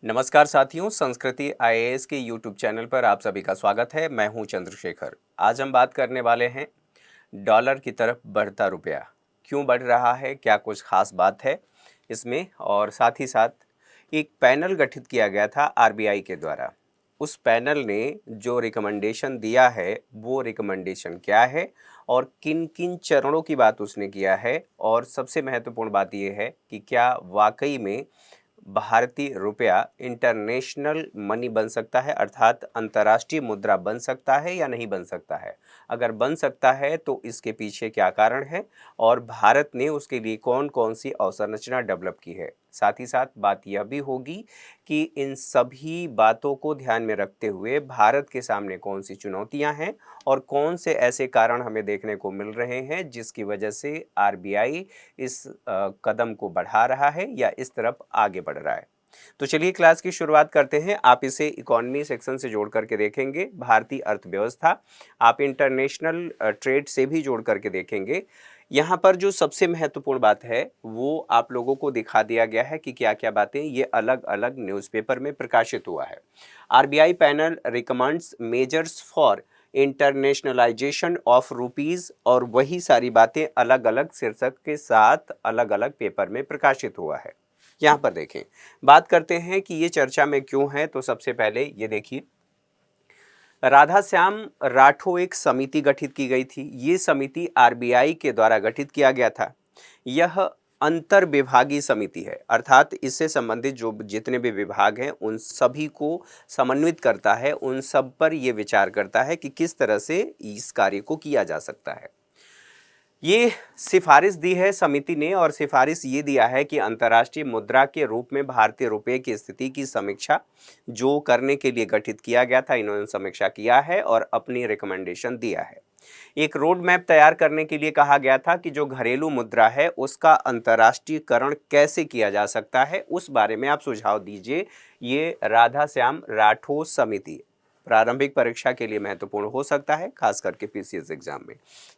नमस्कार साथियों, संस्कृति आईएएस के यूट्यूब चैनल पर आप सभी का स्वागत है। मैं हूं चंद्रशेखर। आज हम बात करने वाले हैं डॉलर की तरफ बढ़ता रुपया क्यों बढ़ रहा है, क्या कुछ खास बात है इसमें, और साथ ही साथ एक पैनल गठित किया गया था आरबीआई के द्वारा। उस पैनल ने जो रिकमेंडेशन दिया है वो रिकमेंडेशन क्या है और किन किन चरणों की बात उसने किया है, और सबसे महत्वपूर्ण बात यह है कि क्या वाकई में भारतीय रुपया इंटरनेशनल मनी बन सकता है, अर्थात अंतर्राष्ट्रीय मुद्रा बन सकता है या नहीं बन सकता है। अगर बन सकता है तो इसके पीछे क्या कारण है और भारत ने उसके लिए कौन कौन सी अवसंरचना डेवलप की है। साथ ही साथ बात यह भी होगी कि इन सभी बातों को ध्यान में रखते हुए भारत के सामने कौन सी चुनौतियां हैं और कौन से ऐसे कारण हमें देखने को मिल रहे हैं जिसकी वजह से आरबीआई इस कदम को बढ़ा रहा है या इस तरफ आगे बढ़ रहा है। तो चलिए क्लास की शुरुआत करते हैं। आप इसे इकोनॉमी सेक्शन से जोड़ करके देखेंगे, भारतीय अर्थव्यवस्था, आप इंटरनेशनल ट्रेड से भी जोड़ करके देखेंगे। यहाँ पर जो सबसे महत्वपूर्ण बात है वो आप लोगों को दिखा दिया गया है कि क्या क्या बातें ये अलग अलग न्यूज़पेपर में प्रकाशित हुआ है। RBI panel recommends measures for internationalisation of rupees, और वही सारी बातें अलग अलग शीर्षक के साथ अलग अलग पेपर में प्रकाशित हुआ है। यहाँ पर देखें, बात करते हैं कि ये चर्चा में क्यों है। तो सबसे पहले ये देखिए, राधा श्याम राठौर एक समिति गठित की गई थी। ये समिति आरबीआई के द्वारा गठित किया गया था। यह अंतर विभागीय समिति है, अर्थात इससे संबंधित जो जितने भी विभाग हैं उन सभी को समन्वित करता है, उन सब पर यह विचार करता है कि किस तरह से इस कार्य को किया जा सकता है। ये सिफारिश दी है समिति ने, और सिफारिश ये दिया है कि अंतर्राष्ट्रीय मुद्रा के रूप में भारतीय रुपये की स्थिति की समीक्षा जो करने के लिए गठित किया गया था, इन्होंने समीक्षा किया है और अपनी रिकमेंडेशन दिया है। एक रोड मैप तैयार करने के लिए कहा गया था कि जो घरेलू मुद्रा है उसका अंतर्राष्ट्रीयकरण कैसे किया जा सकता है, उस बारे में आप सुझाव दीजिए। ये राधा श्याम राठौर समिति प्रारंभिक परीक्षा के लिए महत्वपूर्ण हो सकता है, खास करके पीसीएस एग्जाम में।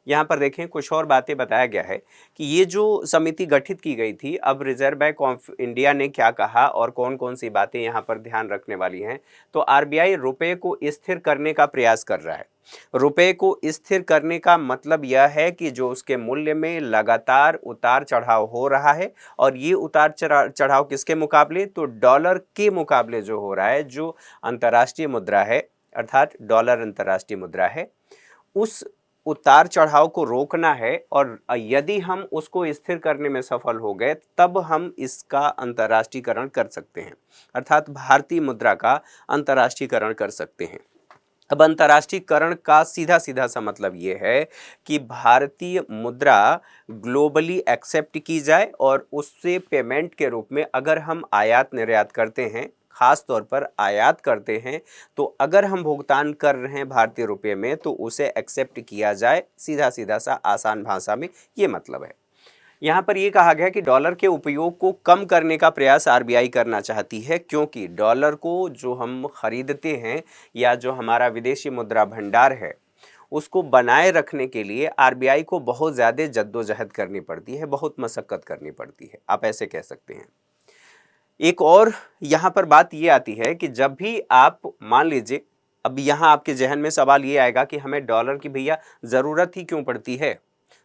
यहाँ पर देखें, कुछ और बातें बताया गया है कि ये जो समिति गठित की गई थी, अब रिजर्व बैंक ऑफ इंडिया ने क्या कहा और कौन कौन सी बातें यहाँ पर ध्यान रखने वाली हैं। तो आरबीआई रुपये को स्थिर करने का प्रयास कर रहा है। रुपये को स्थिर करने का मतलब यह है कि जो उसके मूल्य में लगातार उतार चढ़ाव हो रहा है, और ये उतार चढ़ाव किसके मुकाबले, तो डॉलर के मुकाबले जो हो रहा है, जो अंतर्राष्ट्रीय मुद्रा है, अर्थात डॉलर अंतर्राष्ट्रीय मुद्रा है, उस उतार चढ़ाव को रोकना है। और यदि हम उसको स्थिर करने में सफल हो गए तब हम इसका अंतर्राष्ट्रीयकरण कर सकते हैं, अर्थात भारतीय मुद्रा का अंतर्राष्ट्रीयकरण कर सकते हैं। अब अंतर्राष्ट्रीयकरण का सीधा सीधा सा मतलब ये है कि भारतीय मुद्रा ग्लोबली एक्सेप्ट की जाए, और उससे पेमेंट के रूप में अगर हम आयात निर्यात करते हैं, खास तौर पर आयात करते हैं, तो अगर हम भुगतान कर रहे हैं भारतीय रुपये में तो उसे एक्सेप्ट किया जाए। सीधा सीधा सा आसान भाषा में ये मतलब है। यहाँ पर यह कहा गया कि डॉलर के उपयोग को कम करने का प्रयास आरबीआई करना चाहती है, क्योंकि डॉलर को जो हम खरीदते हैं या जो हमारा विदेशी मुद्रा भंडार है उसको बनाए रखने के लिए आरबीआई को बहुत ज़्यादा जद्दोजहद करनी पड़ती है, बहुत मशक्कत करनी पड़ती है, आप ऐसे कह सकते हैं। एक और यहाँ पर बात ये आती है कि जब भी आप मान लीजिए, अब यहाँ आपके जहन में सवाल ये आएगा कि हमें डॉलर की भैया ज़रूरत ही क्यों पड़ती है।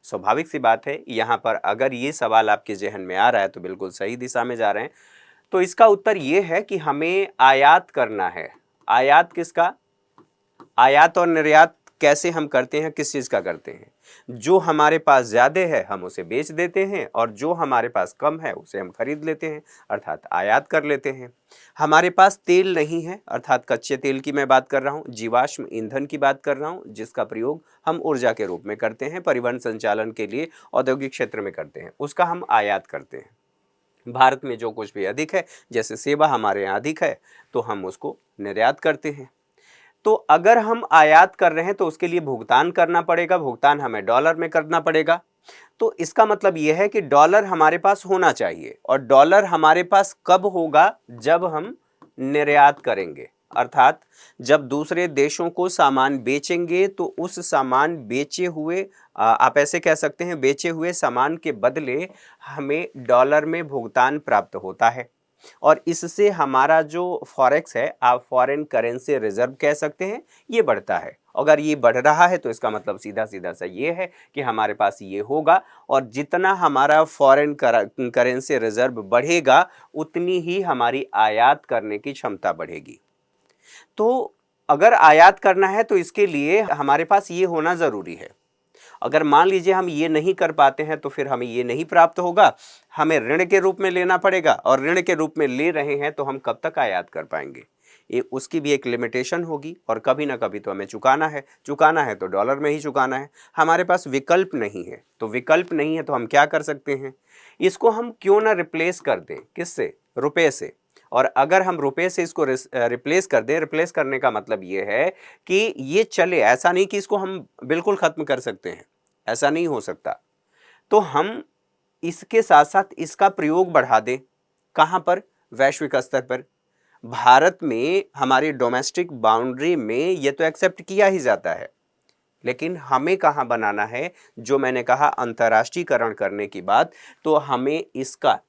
स्वाभाविक सी बात है, यहाँ पर अगर ये सवाल आपके जहन में आ रहा है तो बिल्कुल सही दिशा में जा रहे हैं। तो इसका उत्तर ये है कि हमें आयात करना है। आयात किसका? आयात और निर्यात कैसे हम करते हैं, किस चीज़ का करते हैं? जो हमारे पास ज़्यादा है हम उसे बेच देते हैं, और जो हमारे पास कम है उसे हम खरीद लेते हैं, अर्थात आयात कर लेते हैं। हमारे पास तेल नहीं है, अर्थात कच्चे तेल की मैं बात कर रहा हूँ, जीवाश्म ईंधन की बात कर रहा हूँ, जिसका प्रयोग हम ऊर्जा के रूप में करते हैं, परिवहन संचालन के लिए औद्योगिक क्षेत्र में करते हैं, उसका हम आयात करते हैं। भारत में जो कुछ भी अधिक है, जैसे सेवा हमारे यहाँ अधिक है, तो हम उसको निर्यात करते हैं। तो अगर हम आयात कर रहे हैं तो उसके लिए भुगतान करना पड़ेगा, भुगतान हमें डॉलर में करना पड़ेगा। तो इसका मतलब यह है कि डॉलर हमारे पास होना चाहिए, और डॉलर हमारे पास कब होगा, जब हम निर्यात करेंगे, अर्थात जब दूसरे देशों को सामान बेचेंगे तो उस सामान बेचे हुए, आप ऐसे कह सकते हैं, बेचे हुए सामान के बदले हमें डॉलर में भुगतान प्राप्त होता है। और इससे हमारा जो फॉरेक्स है, आप फॉरेन करेंसी रिजर्व कह सकते हैं, ये बढ़ता है। अगर ये बढ़ रहा है तो इसका मतलब सीधा सीधा सा ये है कि हमारे पास ये होगा, और जितना हमारा फॉरेन करेंसी रिजर्व बढ़ेगा उतनी ही हमारी आयात करने की क्षमता बढ़ेगी। तो अगर आयात करना है तो इसके लिए हमारे पास ये होना ज़रूरी है। अगर मान लीजिए हम ये नहीं कर पाते हैं तो फिर हमें ये नहीं प्राप्त होगा, हमें ऋण के रूप में लेना पड़ेगा, और ऋण के रूप में ले रहे हैं तो हम कब तक आयात कर पाएंगे? ये उसकी भी एक लिमिटेशन होगी, और कभी ना कभी तो हमें चुकाना है तो डॉलर में ही चुकाना है। हमारे पास विकल्प नहीं है, तो विकल्प नहीं है तो हम क्या कर सकते हैं? इसको हम क्यों ना रिप्लेस कर दें, किससे? रुपए से। और अगर हम रुपए से इसको रिप्लेस कर दें, रिप्लेस करने का मतलब ये है कि ये चले, ऐसा नहीं कि इसको हम बिल्कुल ख़त्म कर सकते हैं, ऐसा नहीं हो सकता। तो हम इसके साथ साथ इसका प्रयोग बढ़ा दें। कहाँ पर? वैश्विक स्तर पर। भारत में हमारी डोमेस्टिक बाउंड्री में ये तो एक्सेप्ट किया ही जाता है, लेकिन हमें कहाँ बनाना है? जो मैंने कहा अंतर्राष्ट्रीयकरण करने की बात, तो हमें इसका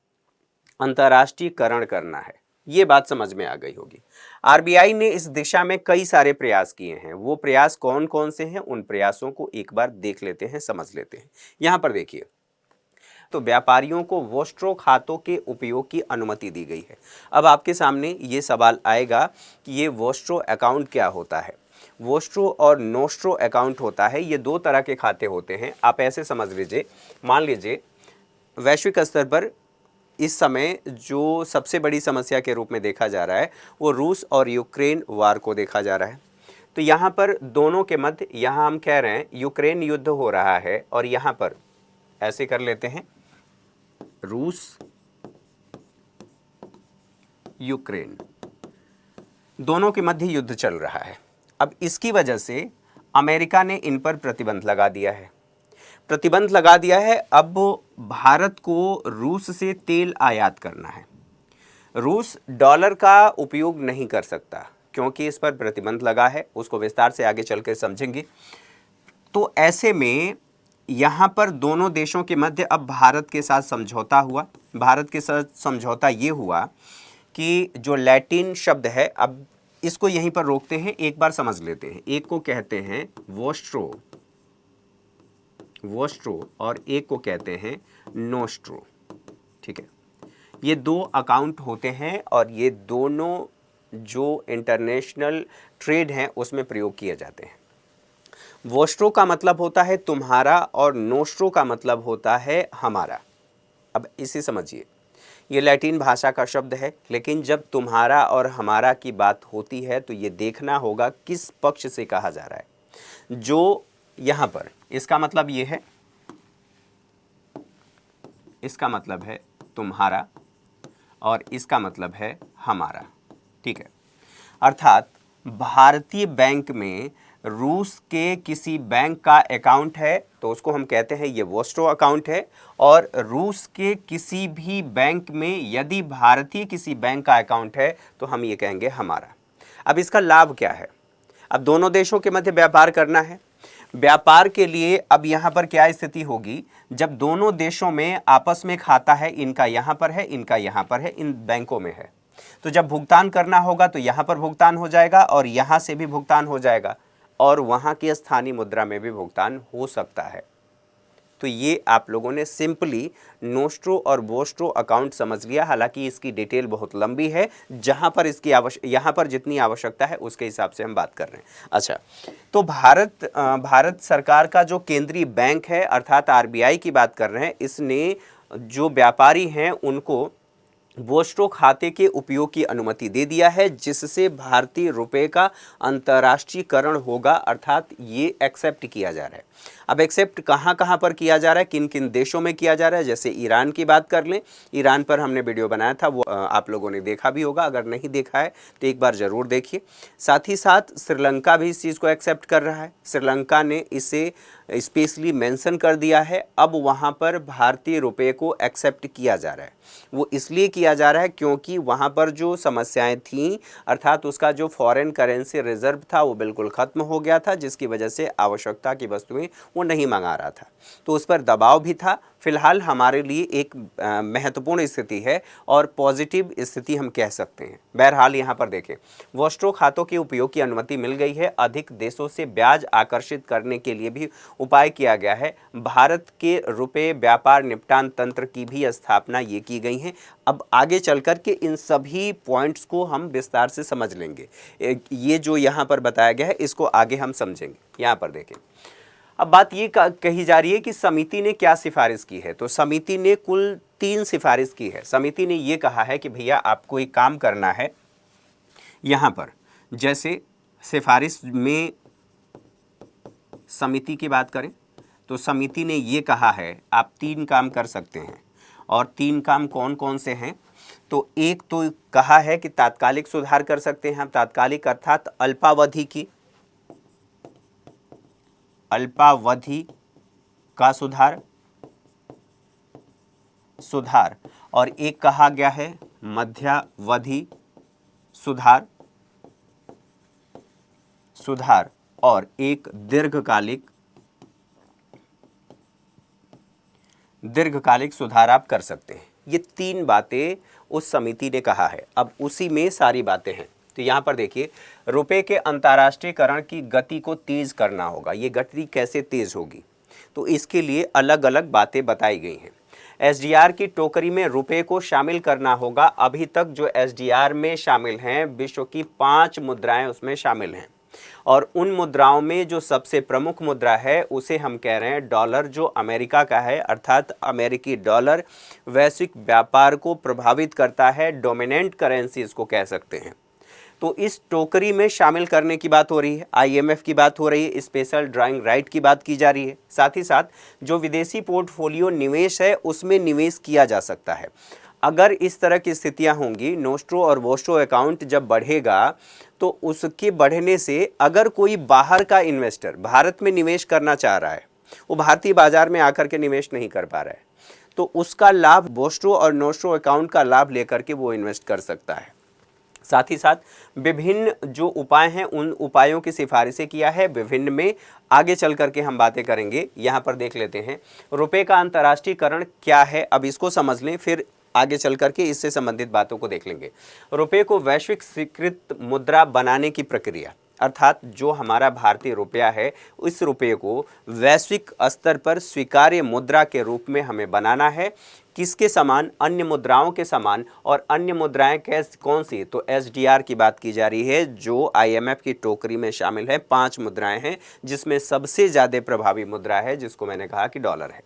अंतर्राष्ट्रीयकरण करना है। ये बात समझ में आ गई होगी। आरबीआई ने इस दिशा में कई सारे प्रयास किए हैं। वो प्रयास कौन कौन से हैं, उन प्रयासों को एक बार देख लेते हैं, समझ लेते हैं। यहाँ पर देखिए, तो व्यापारियों को वोस्ट्रो खातों के उपयोग की अनुमति दी गई है। अब आपके सामने ये सवाल आएगा कि ये वोस्ट्रो अकाउंट क्या होता है? वोस्ट्रो और नोस्ट्रो अकाउंट होता है, ये दो तरह के खाते होते हैं। आप ऐसे समझ लीजिए, मान लीजिए वैश्विक स्तर पर इस समय जो सबसे बड़ी समस्या के रूप में देखा जा रहा है वो रूस और यूक्रेन वार को देखा जा रहा है। तो यहाँ पर दोनों के मध्य, यहाँ हम कह रहे हैं यूक्रेन युद्ध हो रहा है, और यहाँ पर ऐसे कर लेते हैं रूस यूक्रेन, दोनों के मध्य युद्ध चल रहा है। अब इसकी वजह से अमेरिका ने इन पर प्रतिबंध लगा दिया है। अब भारत को रूस से तेल आयात करना है। रूस डॉलर का उपयोग नहीं कर सकता क्योंकि इस पर प्रतिबंध लगा है, उसको विस्तार से आगे चल के समझेंगे। तो ऐसे में यहाँ पर दोनों देशों के मध्य अब भारत के साथ समझौता हुआ। भारत के साथ समझौता ये हुआ कि जो लैटिन शब्द है, अब इसको यहीं पर रोकते हैं, एक बार समझ लेते हैं। एक को कहते हैं वोस्ट्रो और एक को कहते हैं नोस्ट्रो, ठीक है। ये दो अकाउंट होते हैं और ये दोनों जो इंटरनेशनल ट्रेड हैं उसमें प्रयोग किए जाते हैं। वोस्ट्रो का मतलब होता है तुम्हारा और नोस्ट्रो का मतलब होता है हमारा। अब इसे समझिए, ये लैटिन भाषा का शब्द है, लेकिन जब तुम्हारा और हमारा की बात होती है तो ये देखना होगा किस पक्ष से कहा जा रहा है। जो यहाँ पर इसका मतलब ये है, इसका मतलब है तुम्हारा और इसका मतलब है हमारा, ठीक है। अर्थात भारतीय बैंक में रूस के किसी बैंक का अकाउंट है तो उसको हम कहते हैं ये वोस्ट्रो अकाउंट है, और रूस के किसी भी बैंक में यदि भारतीय किसी बैंक का अकाउंट है तो हम ये कहेंगे हमारा। अब इसका लाभ क्या है? अब दोनों देशों के मध्य व्यापार करना है। व्यापार के लिए अब यहाँ पर क्या स्थिति होगी? जब दोनों देशों में आपस में खाता है, इनका यहाँ पर है, इनका यहाँ पर है, इन बैंकों में है, तो जब भुगतान करना होगा तो यहाँ पर भुगतान हो जाएगा और यहाँ से भी भुगतान हो जाएगा, और वहाँ की स्थानीय मुद्रा में भी भुगतान हो सकता है। तो ये आप लोगों ने सिंपली नोस्ट्रो और वोस्ट्रो अकाउंट समझ लिया। हालांकि इसकी डिटेल बहुत लंबी है, जहाँ पर इसकी यहाँ पर जितनी आवश्यकता है उसके हिसाब से हम बात कर रहे हैं। अच्छा, तो भारत सरकार का जो केंद्रीय बैंक है अर्थात आरबीआई की बात कर रहे हैं, इसने जो व्यापारी हैं उनको वोस्ट्रो खाते के उपयोग की अनुमति दे दिया है, जिससे भारतीय रुपए का अंतर्राष्ट्रीयकरण होगा, अर्थात ये एक्सेप्ट किया जा रहा है। अब एक्सेप्ट कहाँ कहाँ पर किया जा रहा है, किन किन देशों में किया जा रहा है? जैसे ईरान की बात कर लें, ईरान पर हमने वीडियो बनाया था, वो आप लोगों ने देखा भी होगा। अगर नहीं देखा है तो एक बार ज़रूर देखिए। साथ ही साथ श्रीलंका भी इस चीज़ को एक्सेप्ट कर रहा है। श्रीलंका ने इसे स्पेशली मेंशन कर दिया है। अब वहाँ पर भारतीय रुपये को एक्सेप्ट किया जा रहा है। वो इसलिए किया जा रहा है क्योंकि वहाँ पर जो समस्याएं थीं, अर्थात उसका जो फॉरेन करेंसी रिजर्व था वो बिल्कुल ख़त्म हो गया था, जिसकी वजह से आवश्यकता की वस्तुएं वो नहीं मंगा रहा था, तो उस पर दबाव भी था। फिलहाल हमारे लिए एक महत्वपूर्ण स्थिति है और पॉजिटिव स्थिति हम कह सकते हैं। बहरहाल यहाँ पर देखें, वॉस्ट्रो खातों के उपयोग की अनुमति मिल गई है। अधिक देशों से ब्याज आकर्षित करने के लिए भी उपाय किया गया है। भारत के रुपए व्यापार निपटान तंत्र की भी स्थापना ये की गई है। अब आगे चलकर के इन सभी पॉइंट्स को हम विस्तार से समझ लेंगे। ये जो यहाँ पर बताया गया है इसको आगे हम समझेंगे। यहाँ पर देखें, अब बात ये कही जा रही है कि समिति ने क्या सिफारिश की है। तो समिति ने कुल 3 सिफारिश की है। समिति ने ये कहा है कि भैया आपको एक काम करना है। यहाँ पर जैसे सिफारिश में समिति की बात करें तो समिति ने ये कहा है आप 3 काम कर सकते हैं। और 3 काम कौन कौन से हैं? तो एक तो कहा है कि तात्कालिक सुधार कर सकते हैं हम। तात्कालिक अर्थात अल्पावधि का सुधार और एक कहा गया है मध्यावधि सुधार और एक दीर्घकालिक सुधार आप कर सकते हैं। ये 3 बातें उस समिति ने कहा है। अब उसी में सारी बातें हैं। तो यहाँ पर देखिए, रुपए के अंतर्राष्ट्रीयकरण की गति को तेज करना होगा। ये गति कैसे तेज होगी? तो इसके लिए अलग अलग बातें बताई गई हैं। एसडीआर की टोकरी में रुपए को शामिल करना होगा। अभी तक जो एसडीआर में शामिल हैं, विश्व की 5 मुद्राएं उसमें शामिल हैं और उन मुद्राओं में जो सबसे प्रमुख मुद्रा है उसे हम कह रहे हैं डॉलर, जो अमेरिका का है, अर्थात अमेरिकी डॉलर वैश्विक व्यापार को प्रभावित करता है। डोमिनेंट करेंसी इसको कह सकते हैं। तो इस टोकरी में शामिल करने की बात हो रही है, आईएमएफ की बात हो रही है, स्पेशल ड्राइंग राइट की बात की जा रही है। साथ ही साथ जो विदेशी पोर्टफोलियो निवेश है उसमें निवेश किया जा सकता है। अगर इस तरह की स्थितियां होंगी, नोस्ट्रो और वोस्ट्रो अकाउंट जब बढ़ेगा तो उसके बढ़ने से अगर कोई बाहर का इन्वेस्टर भारत में निवेश करना चाह रहा है, वो भारतीय बाजार में आकर के निवेश नहीं कर पा रहा है, तो उसका लाभ वोस्ट्रो और नोस्ट्रो अकाउंट का लाभ लेकर के वो इन्वेस्ट कर सकता है। साथ ही साथ विभिन्न जो उपाय हैं उन उपायों की सिफारिशें किया है। विभिन्न में आगे चल करके हम बातें करेंगे। यहाँ पर देख लेते हैं रुपए का अंतर्राष्ट्रीयकरण क्या है। अब इसको समझ लें, फिर आगे चल करके इससे संबंधित बातों को देख लेंगे। रुपए को वैश्विक स्वीकृत मुद्रा बनाने की प्रक्रिया, अर्थात जो हमारा भारतीय रुपया है इस रुपये को वैश्विक स्तर पर स्वीकार्य मुद्रा के रूप में हमें बनाना है। किसके समान? अन्य मुद्राओं के समान। और अन्य मुद्राएं कौन सी? तो एसडीआर की बात की जा रही है, जो आईएमएफ की टोकरी में शामिल है। 5 मुद्राएं हैं जिसमें सबसे ज़्यादा प्रभावी मुद्रा है जिसको मैंने कहा कि डॉलर है।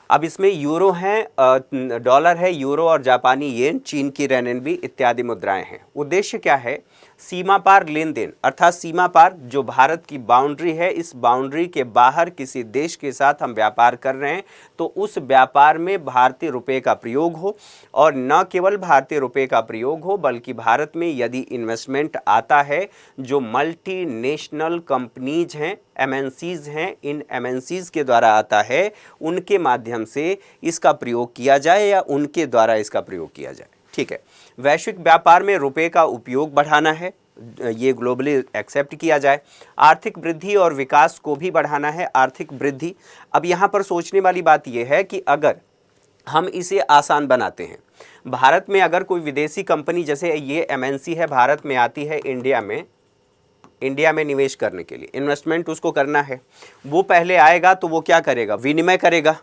अब इसमें यूरो है, डॉलर है, यूरो और जापानी येन, चीन की रेनबी इत्यादि मुद्राएं हैं। उद्देश्य क्या है? सीमा पार लेन देन, अर्थात सीमा पार जो भारत की बाउंड्री है, इस बाउंड्री के बाहर किसी देश के साथ हम व्यापार कर रहे हैं तो उस व्यापार में भारतीय रुपये का प्रयोग हो। और न केवल भारतीय रुपये का प्रयोग हो बल्कि भारत में यदि इन्वेस्टमेंट आता है, जो मल्टीनेशनल कंपनीज हैं, एमएनसीज हैं, इन एमएनसीज के द्वारा आता है, उनके माध्यम से इसका प्रयोग किया जाए या उनके द्वारा इसका प्रयोग किया जाए। ठीक है। वैश्विक व्यापार में रुपए का उपयोग बढ़ाना है, ये ग्लोबली एक्सेप्ट किया जाए। आर्थिक वृद्धि और विकास को भी बढ़ाना है, आर्थिक वृद्धि। अब यहाँ पर सोचने वाली बात यह है कि अगर हम इसे आसान बनाते हैं, भारत में अगर कोई विदेशी कंपनी, जैसे ये एमएनसी है, भारत में आती है इंडिया में निवेश करने के लिए, इन्वेस्टमेंट उसको करना है, वो पहले आएगा तो वो क्या करेगा? विनिमय करेगा।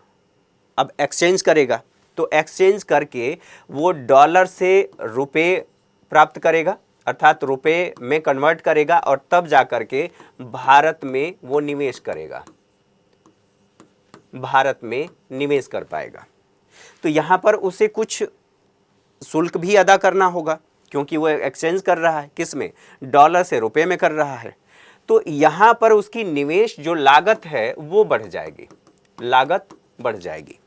अब एक्सचेंज करेगा, तो एक्सचेंज करके वो डॉलर से रुपए प्राप्त करेगा, अर्थात रुपए में कन्वर्ट करेगा और तब जा करके भारत में वो निवेश करेगा, भारत में निवेश कर पाएगा। तो यहाँ पर उसे कुछ शुल्क भी अदा करना होगा क्योंकि वो एक्सचेंज कर रहा है, किस में? डॉलर से रुपए में कर रहा है। तो यहाँ पर उसकी निवेश जो लागत है वो बढ़ जाएगी, लागत बढ़ जाएगी।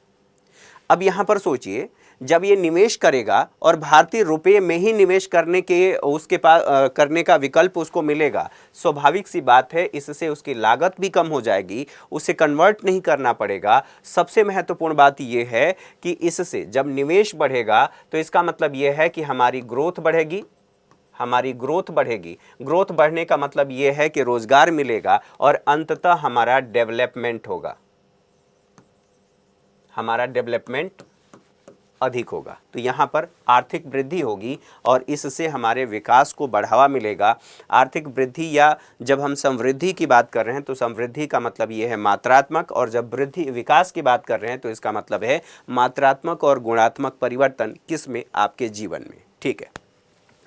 अब यहाँ पर सोचिए, जब ये निवेश करेगा और भारतीय रुपये में ही निवेश करने के उसके पास करने का विकल्प उसको मिलेगा, स्वाभाविक सी बात है इससे उसकी लागत भी कम हो जाएगी, उसे कन्वर्ट नहीं करना पड़ेगा। सबसे महत्वपूर्ण बात ये है कि इससे जब निवेश बढ़ेगा तो इसका मतलब ये है कि हमारी ग्रोथ बढ़ेगी, हमारी ग्रोथ बढ़ेगी। ग्रोथ बढ़ने का मतलब ये है कि रोजगार मिलेगा और अंततः हमारा डेवलपमेंट होगा, हमारा डेवलपमेंट अधिक होगा। तो यहाँ पर आर्थिक वृद्धि होगी और इससे हमारे विकास को बढ़ावा मिलेगा। आर्थिक वृद्धि, या जब हम समृद्धि की बात कर रहे हैं तो समृद्धि का मतलब ये है मात्रात्मक, और जब वृद्धि विकास की बात कर रहे हैं तो इसका मतलब है मात्रात्मक और गुणात्मक परिवर्तन किसमें, आपके जीवन में। ठीक है,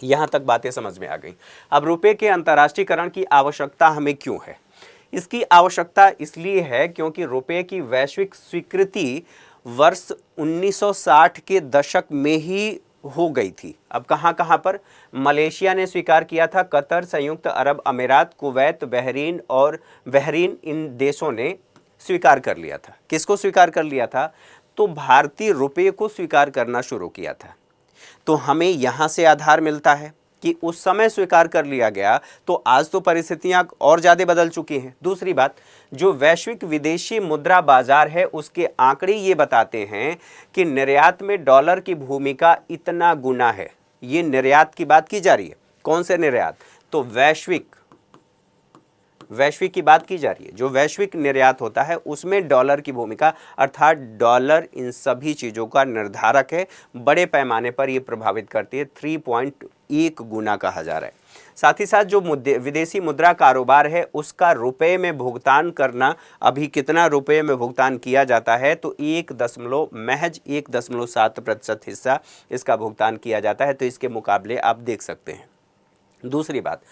यहाँ तक बातें समझ में आ गई। अब रुपये के अंतर्राष्ट्रीयकरण की आवश्यकता हमें क्यों है? इसकी आवश्यकता इसलिए है क्योंकि रुपये की वैश्विक स्वीकृति वर्ष 1960 के दशक में ही हो गई थी। अब कहाँ कहाँ पर? मलेशिया ने स्वीकार किया था, कतर, संयुक्त अरब अमीरात, कुवैत, बहरीन इन देशों ने स्वीकार कर लिया था। किसको स्वीकार कर लिया था? तो भारतीय रुपये को स्वीकार करना शुरू किया था। तो हमें यहाँ से आधार मिलता है कि उस समय स्वीकार कर लिया गया, तो आज तो परिस्थितियां और ज़्यादा बदल चुकी हैं। दूसरी बात, जो वैश्विक विदेशी मुद्रा बाजार है उसके आंकड़े ये बताते हैं कि निर्यात में डॉलर की भूमिका इतना गुना है। ये निर्यात की बात की जा रही है। कौन से निर्यात? तो वैश्विक की बात की जा रही है। जो वैश्विक निर्यात होता है उसमें डॉलर की भूमिका, अर्थात डॉलर इन सभी चीज़ों का निर्धारक है। बड़े पैमाने पर ये प्रभावित करती है, 3.1 गुना कहा जा रहा है। साथ ही साथ जो विदेशी मुद्रा कारोबार है उसका रुपए में भुगतान करना, अभी कितना रुपए में भुगतान किया जाता है? तो महज 1.7% हिस्सा इसका भुगतान किया जाता है। तो इसके मुकाबले आप देख सकते हैं। दूसरी बात,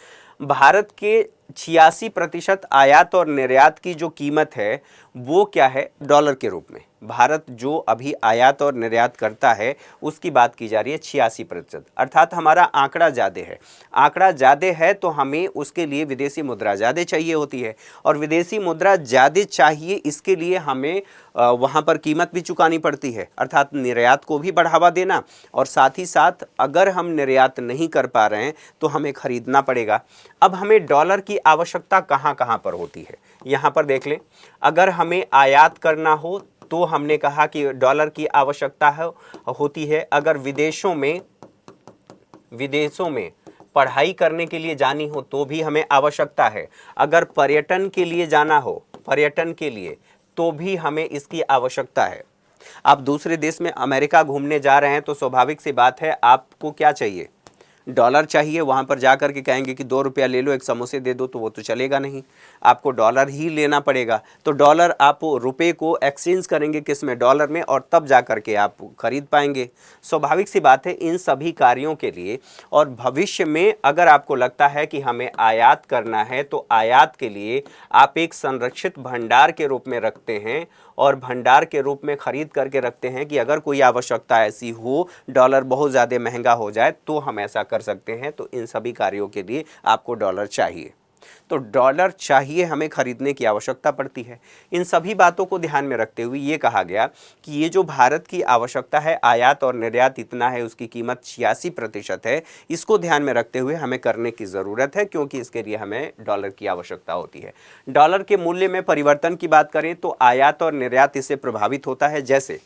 भारत के 86% आयात और निर्यात की जो कीमत है वो क्या है? डॉलर के रूप में। भारत जो अभी आयात और निर्यात करता है उसकी बात की जा रही है 86%, अर्थात हमारा आंकड़ा ज़्यादा है। आंकड़ा ज़्यादा है तो हमें उसके लिए विदेशी मुद्रा ज़्यादा चाहिए होती है, और विदेशी मुद्रा ज़्यादा चाहिए इसके लिए हमें वहाँ पर कीमत भी चुकानी पड़ती है, अर्थात निर्यात को भी बढ़ावा देना, और साथ ही साथ अगर हम निर्यात नहीं कर पा रहे हैं तो हमें खरीदना पड़ेगा। अब हमें डॉलर की आवश्यकता कहाँ कहाँ पर होती है? यहाँ पर देख लें। अगर हमें आयात करना हो तो हमने कहा कि डॉलर की आवश्यकता होती है। अगर विदेशों में पढ़ाई करने के लिए जानी हो तो भी हमें आवश्यकता है। अगर पर्यटन के लिए जाना हो, पर्यटन के लिए, तो भी हमें इसकी आवश्यकता है। आप दूसरे देश में अमेरिका घूमने जा रहे हैं तो स्वाभाविक सी बात है आपको क्या चाहिए? डॉलर चाहिए। वहाँ पर जा कर के कहेंगे कि 2 रुपया ले लो, एक समोसे दे दो, तो वो तो चलेगा नहीं, आपको डॉलर ही लेना पड़ेगा। तो डॉलर, आप रुपए को एक्सचेंज करेंगे किस में? डॉलर में, और तब जा कर के आप खरीद पाएंगे। स्वाभाविक सी बात है इन सभी कार्यों के लिए। और भविष्य में अगर आपको लगता है कि हमें आयात करना है तो आयात के लिए आप एक संरक्षित भंडार के रूप में रखते हैं, और भंडार के रूप में खरीद करके रखते हैं कि अगर कोई आवश्यकता ऐसी हो, डॉलर बहुत ज़्यादा महंगा हो जाए, तो हम ऐसा कर सकते हैं। तो इन सभी कार्यों के लिए आपको डॉलर चाहिए। तो डॉलर चाहिए, हमें खरीदने की आवश्यकता पड़ती है। इन सभी बातों को ध्यान में रखते हुए ये कहा गया कि ये जो भारत की आवश्यकता है, आयात और निर्यात इतना है, उसकी कीमत 86% है। इसको ध्यान में रखते हुए हमें करने की ज़रूरत है, क्योंकि इसके लिए हमें डॉलर की आवश्यकता होती है। डॉलर के मूल्य में परिवर्तन की बात करें तो आयात और निर्यात इससे प्रभावित होता है। जैसे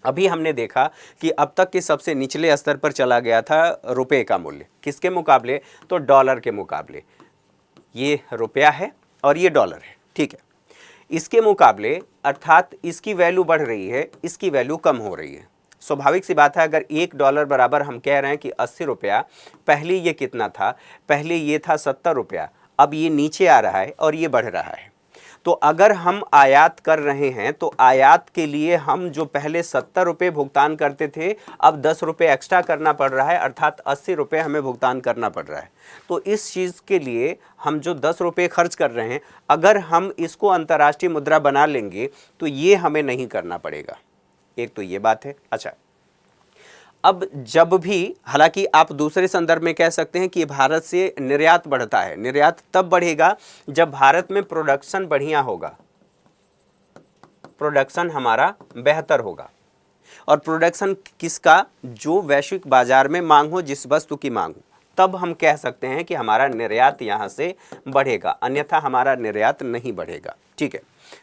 अभी हमने देखा कि अब तक के सबसे निचले स्तर पर चला गया था रुपए का मूल्य, किसके मुकाबले? तो डॉलर के मुकाबले। ये रुपया है और ये डॉलर है, ठीक है। इसके मुकाबले, अर्थात इसकी वैल्यू बढ़ रही है, इसकी वैल्यू कम हो रही है। स्वाभाविक सी बात है, अगर $1 बराबर हम कह रहे हैं कि 80 रुपया, पहले ये कितना था? पहले ये था 70 रुपया, अब ये नीचे आ रहा है और ये बढ़ रहा है। तो अगर हम आयात कर रहे हैं तो आयात के लिए हम जो पहले 70 रुपये भुगतान करते थे, अब 10 रुपये एक्स्ट्रा करना पड़ रहा है, अर्थात 80 रुपये हमें भुगतान करना पड़ रहा है। तो इस चीज़ के लिए हम जो 10 रुपये खर्च कर रहे हैं, अगर हम इसको अंतर्राष्ट्रीय मुद्रा बना लेंगे तो ये हमें नहीं करना पड़ेगा। एक तो ये बात है। अच्छा, अब जब भी, हालांकि आप दूसरे संदर्भ में कह सकते हैं कि भारत से निर्यात बढ़ता है, निर्यात तब बढ़ेगा जब भारत में प्रोडक्शन बढ़िया होगा, प्रोडक्शन हमारा बेहतर होगा। और प्रोडक्शन किसका? जो वैश्विक बाजार में मांग हो, जिस वस्तु की मांग हो, तब हम कह सकते हैं कि हमारा निर्यात यहाँ से बढ़ेगा, अन्यथा हमारा निर्यात नहीं बढ़ेगा। ठीक है।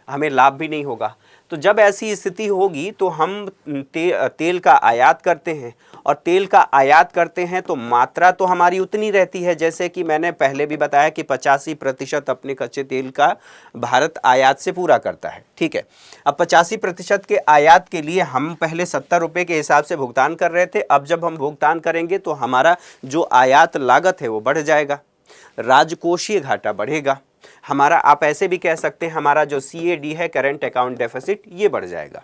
हमें लाभ भी नहीं होगा। तो जब ऐसी स्थिति होगी तो हम तेल का आयात करते हैं, और तेल का आयात करते हैं तो मात्रा तो हमारी उतनी रहती है, जैसे कि मैंने पहले भी बताया कि 85% अपने कच्चे तेल का भारत आयात से पूरा करता है। ठीक है, अब 85% के आयात के लिए हम पहले 70 रुपये के हिसाब से भुगतान कर रहे थे। अब जब हम भुगतान करेंगे तो हमारा जो आयात लागत है वो बढ़ जाएगा, राजकोषीय घाटा बढ़ेगा हमारा। आप ऐसे भी कह सकते हैं हमारा जो CAD है, करेंट अकाउंट डेफिसिट, ये बढ़ जाएगा।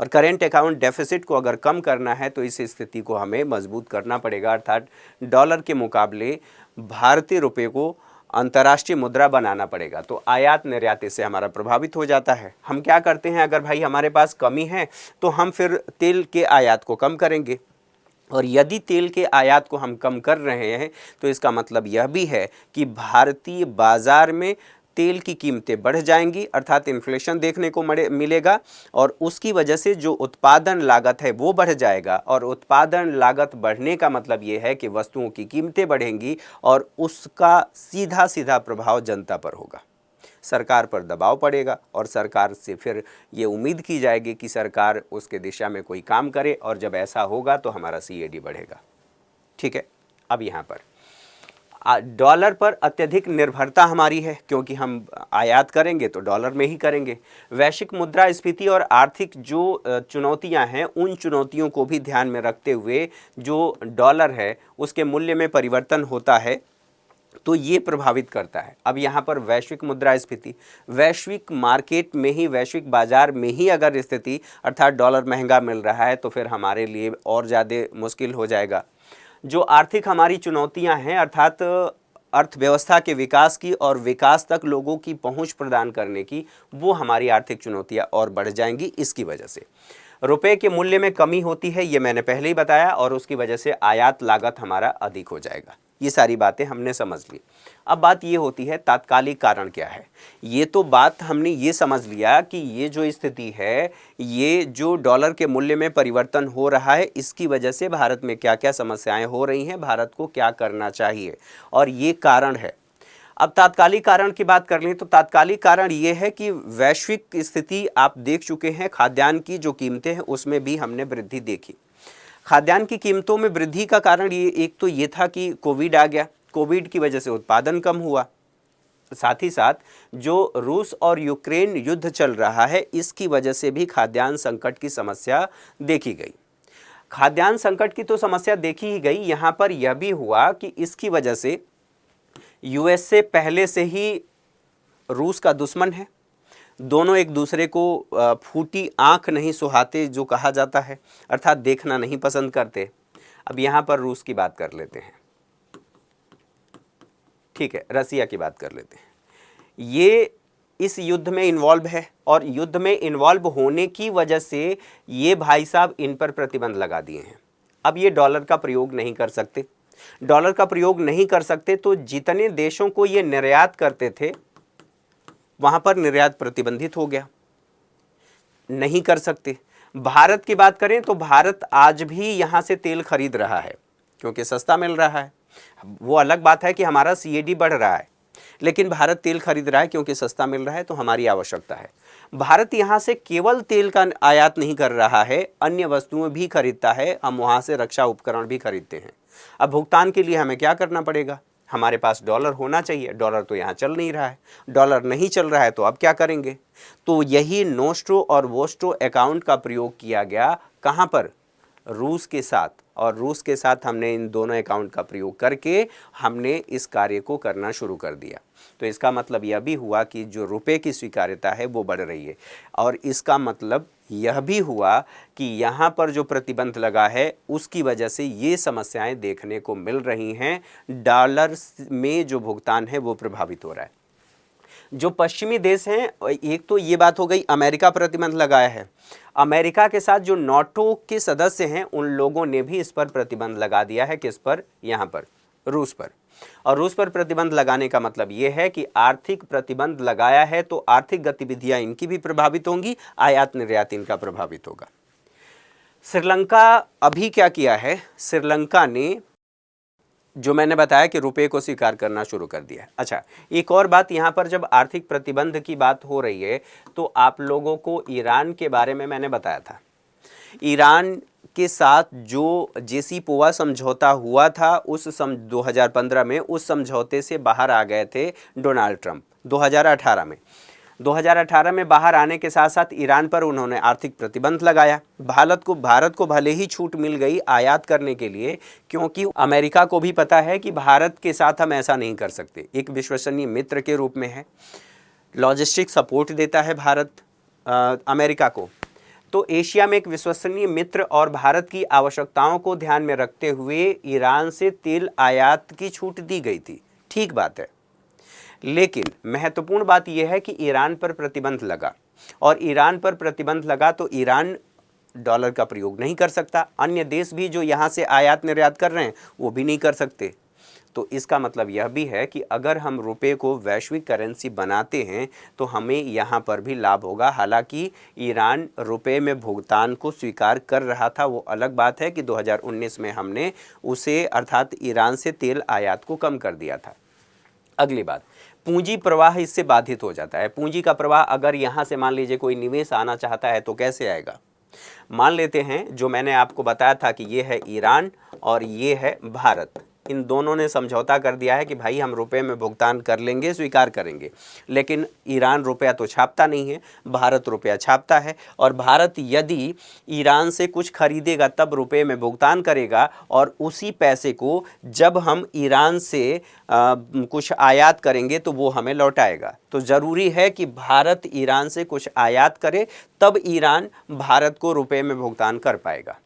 और करेंट अकाउंट डेफिसिट को अगर कम करना है तो इस स्थिति को हमें मजबूत करना पड़ेगा, अर्थात डॉलर के मुकाबले भारतीय रुपये को अंतर्राष्ट्रीय मुद्रा बनाना पड़ेगा। तो आयात निर्यात से हमारा प्रभावित हो जाता है। हम क्या करते हैं, अगर भाई हमारे पास कमी है तो हम फिर तेल के आयात को कम करेंगे, और यदि तेल के आयात को हम कम कर रहे हैं तो इसका मतलब यह भी है कि भारतीय बाजार में तेल की कीमतें बढ़ जाएंगी, अर्थात इन्फ्लेशन देखने को मिलेगा, और उसकी वजह से जो उत्पादन लागत है वो बढ़ जाएगा। और उत्पादन लागत बढ़ने का मतलब ये है कि वस्तुओं की कीमतें बढ़ेंगी, और उसका सीधा सीधा प्रभाव जनता पर होगा, सरकार पर दबाव पड़ेगा, और सरकार से फिर ये उम्मीद की जाएगी कि सरकार उसके दिशा में कोई काम करे, और जब ऐसा होगा तो हमारा CAD बढ़ेगा। ठीक है, अब यहाँ पर डॉलर पर अत्यधिक निर्भरता हमारी है, क्योंकि हम आयात करेंगे तो डॉलर में ही करेंगे। वैश्विक मुद्रास्फीति और आर्थिक जो चुनौतियां हैं, उन चुनौतियों को भी ध्यान में रखते हुए जो डॉलर है उसके मूल्य में परिवर्तन होता है, तो ये प्रभावित करता है। अब यहाँ पर वैश्विक मुद्रास्फीति, वैश्विक मार्केट में ही, वैश्विक बाजार में ही अगर स्थिति, अर्थात डॉलर महंगा मिल रहा है, तो फिर हमारे लिए और ज़्यादा मुश्किल हो जाएगा। जो आर्थिक हमारी चुनौतियां हैं, अर्थात अर्थव्यवस्था के विकास की और विकास तक लोगों की पहुंच प्रदान करने की, वो हमारी आर्थिक चुनौतियां और बढ़ जाएंगी। इसकी वजह से रुपए के मूल्य में कमी होती है, ये मैंने पहले ही बताया, और उसकी वजह से आयात लागत हमारा अधिक हो जाएगा। ये सारी बातें हमने समझ ली। अब बात ये होती है तात्कालिक कारण क्या है। ये तो बात हमने ये समझ लिया कि ये जो स्थिति है, ये जो डॉलर के मूल्य में परिवर्तन हो रहा है, इसकी वजह से भारत में क्या क्या समस्याएं हो रही हैं, भारत को क्या करना चाहिए, और ये कारण है। अब तात्कालिक कारण की बात कर लें तो तात्कालिक कारण ये है कि वैश्विक स्थिति आप देख चुके हैं, खाद्यान्न की जो कीमतें हैं उसमें भी हमने वृद्धि देखी। खाद्यान्न की कीमतों में वृद्धि का कारण ये एक तो ये था कि कोविड आ गया, कोविड की वजह से उत्पादन कम हुआ, साथ ही साथ जो रूस और यूक्रेन युद्ध चल रहा है इसकी वजह से भी खाद्यान्न संकट की समस्या देखी गई। खाद्यान्न संकट की तो समस्या देखी ही गई, यहाँ पर यह भी हुआ कि इसकी वजह से USA पहले से ही रूस का दुश्मन है, दोनों एक दूसरे को फूटी आंख नहीं सुहाते जो कहा जाता है, अर्थात देखना नहीं पसंद करते। अब यहाँ पर रूस की बात कर लेते हैं, ठीक है, रसिया की बात कर लेते हैं। ये इस युद्ध में इन्वॉल्व है, और युद्ध में इन्वॉल्व होने की वजह से ये भाई साहब इन पर प्रतिबंध लगा दिए हैं। अब ये डॉलर का प्रयोग नहीं कर सकते, डॉलर का प्रयोग नहीं कर सकते तो जितने देशों को ये निर्यात करते थे वहां पर निर्यात प्रतिबंधित हो गया, नहीं कर सकते। भारत की बात करें तो भारत आज भी यहां से तेल खरीद रहा है क्योंकि सस्ता मिल रहा है। वो अलग बात है कि हमारा CAD बढ़ रहा है, लेकिन भारत तेल खरीद रहा है क्योंकि सस्ता मिल रहा है, तो हमारी आवश्यकता है। भारत यहां से केवल तेल का आयात नहीं कर रहा है, अन्य वस्तुएं भी खरीदता है, हम वहां से रक्षा उपकरण भी खरीदते हैं। अब भुगतान के लिए हमें क्या करना पड़ेगा, हमारे पास डॉलर होना चाहिए, डॉलर तो यहाँ चल नहीं रहा है, डॉलर नहीं चल रहा है तो अब क्या करेंगे। तो यही नोस्ट्रो और वोस्ट्रो अकाउंट का प्रयोग किया गया, कहाँ पर, रूस के साथ, और रूस के साथ हमने इन दोनों अकाउंट का प्रयोग करके हमने इस कार्य को करना शुरू कर दिया। तो इसका मतलब यह भी हुआ कि जो रुपए की स्वीकार्यता है वो बढ़ रही है, और इसका मतलब यह भी हुआ कि यहाँ पर जो प्रतिबंध लगा है उसकी वजह से ये समस्याएं देखने को मिल रही हैं, डॉलर में जो भुगतान है वो प्रभावित हो रहा है। जो पश्चिमी देश हैं, एक तो ये बात हो गई, अमेरिका प्रतिबंध लगाया है, अमेरिका के साथ जो नाटो के सदस्य हैं उन लोगों ने भी इस पर प्रतिबंध लगा दिया है। किस पर, यहाँ पर रूस पर। और रूस पर प्रतिबंध लगाने का मतलब ये है कि आर्थिक प्रतिबंध लगाया है तो आर्थिक गतिविधियां इनकी भी प्रभावित होंगी, आयात निर्यात इनका प्रभावित होगा। श्रीलंका अभी क्या किया है, श्रीलंका ने जो मैंने बताया कि रुपए को स्वीकार करना शुरू कर दिया है। अच्छा, एक और बात यहाँ पर, जब आर्थिक प्रतिबंध की बात हो रही है तो आप लोगों को ईरान के बारे में मैंने बताया था। ईरान के साथ जो जेसीपोवा समझौता हुआ था 2015 में, उस समझौते से बाहर आ गए थे डोनाल्ड ट्रंप 2018 में। 2018 में बाहर आने के साथ साथ ईरान पर उन्होंने आर्थिक प्रतिबंध लगाया। भारत को भले ही छूट मिल गई आयात करने के लिए, क्योंकि अमेरिका को भी पता है कि भारत के साथ हम ऐसा नहीं कर सकते। एक विश्वसनीय मित्र के रूप में है, लॉजिस्टिक सपोर्ट देता है भारत अमेरिका को। तो एशिया में एक विश्वसनीय मित्र और भारत की आवश्यकताओं को ध्यान में रखते हुए ईरान से तेल आयात की छूट दी गई थी। ठीक बात है, लेकिन महत्वपूर्ण बात यह है कि ईरान पर प्रतिबंध लगा, और ईरान पर प्रतिबंध लगा तो ईरान डॉलर का प्रयोग नहीं कर सकता। अन्य देश भी जो यहाँ से आयात निर्यात कर रहे हैं वो भी नहीं कर सकते। तो इसका मतलब यह भी है कि अगर हम रुपए को वैश्विक करेंसी बनाते हैं तो हमें यहाँ पर भी लाभ होगा। हालांकि ईरान रुपए में भुगतान को स्वीकार कर रहा था, वो अलग बात है कि 2019 में हमने उसे अर्थात ईरान से तेल आयात को कम कर दिया था। अगली बात, पूंजी प्रवाह इससे बाधित हो जाता है। पूंजी का प्रवाह अगर यहाँ से मान लीजिए कोई निवेश आना चाहता है तो कैसे आएगा? मान लेते हैं जो मैंने आपको बताया था कि ये है ईरान और ये है भारत, इन दोनों ने समझौता कर दिया है कि भाई हम रुपए में भुगतान कर लेंगे, स्वीकार करेंगे। लेकिन ईरान रुपया तो छापता नहीं है, भारत रुपया छापता है। और भारत यदि ईरान से कुछ खरीदेगा तब रुपए में भुगतान करेगा, और उसी पैसे को जब हम ईरान से कुछ आयात करेंगे तो वो हमें लौटाएगा। तो ज़रूरी है कि भारत ईरान से कुछ आयात करे, तब ईरान भारत को रुपए में भुगतान कर पाएगा।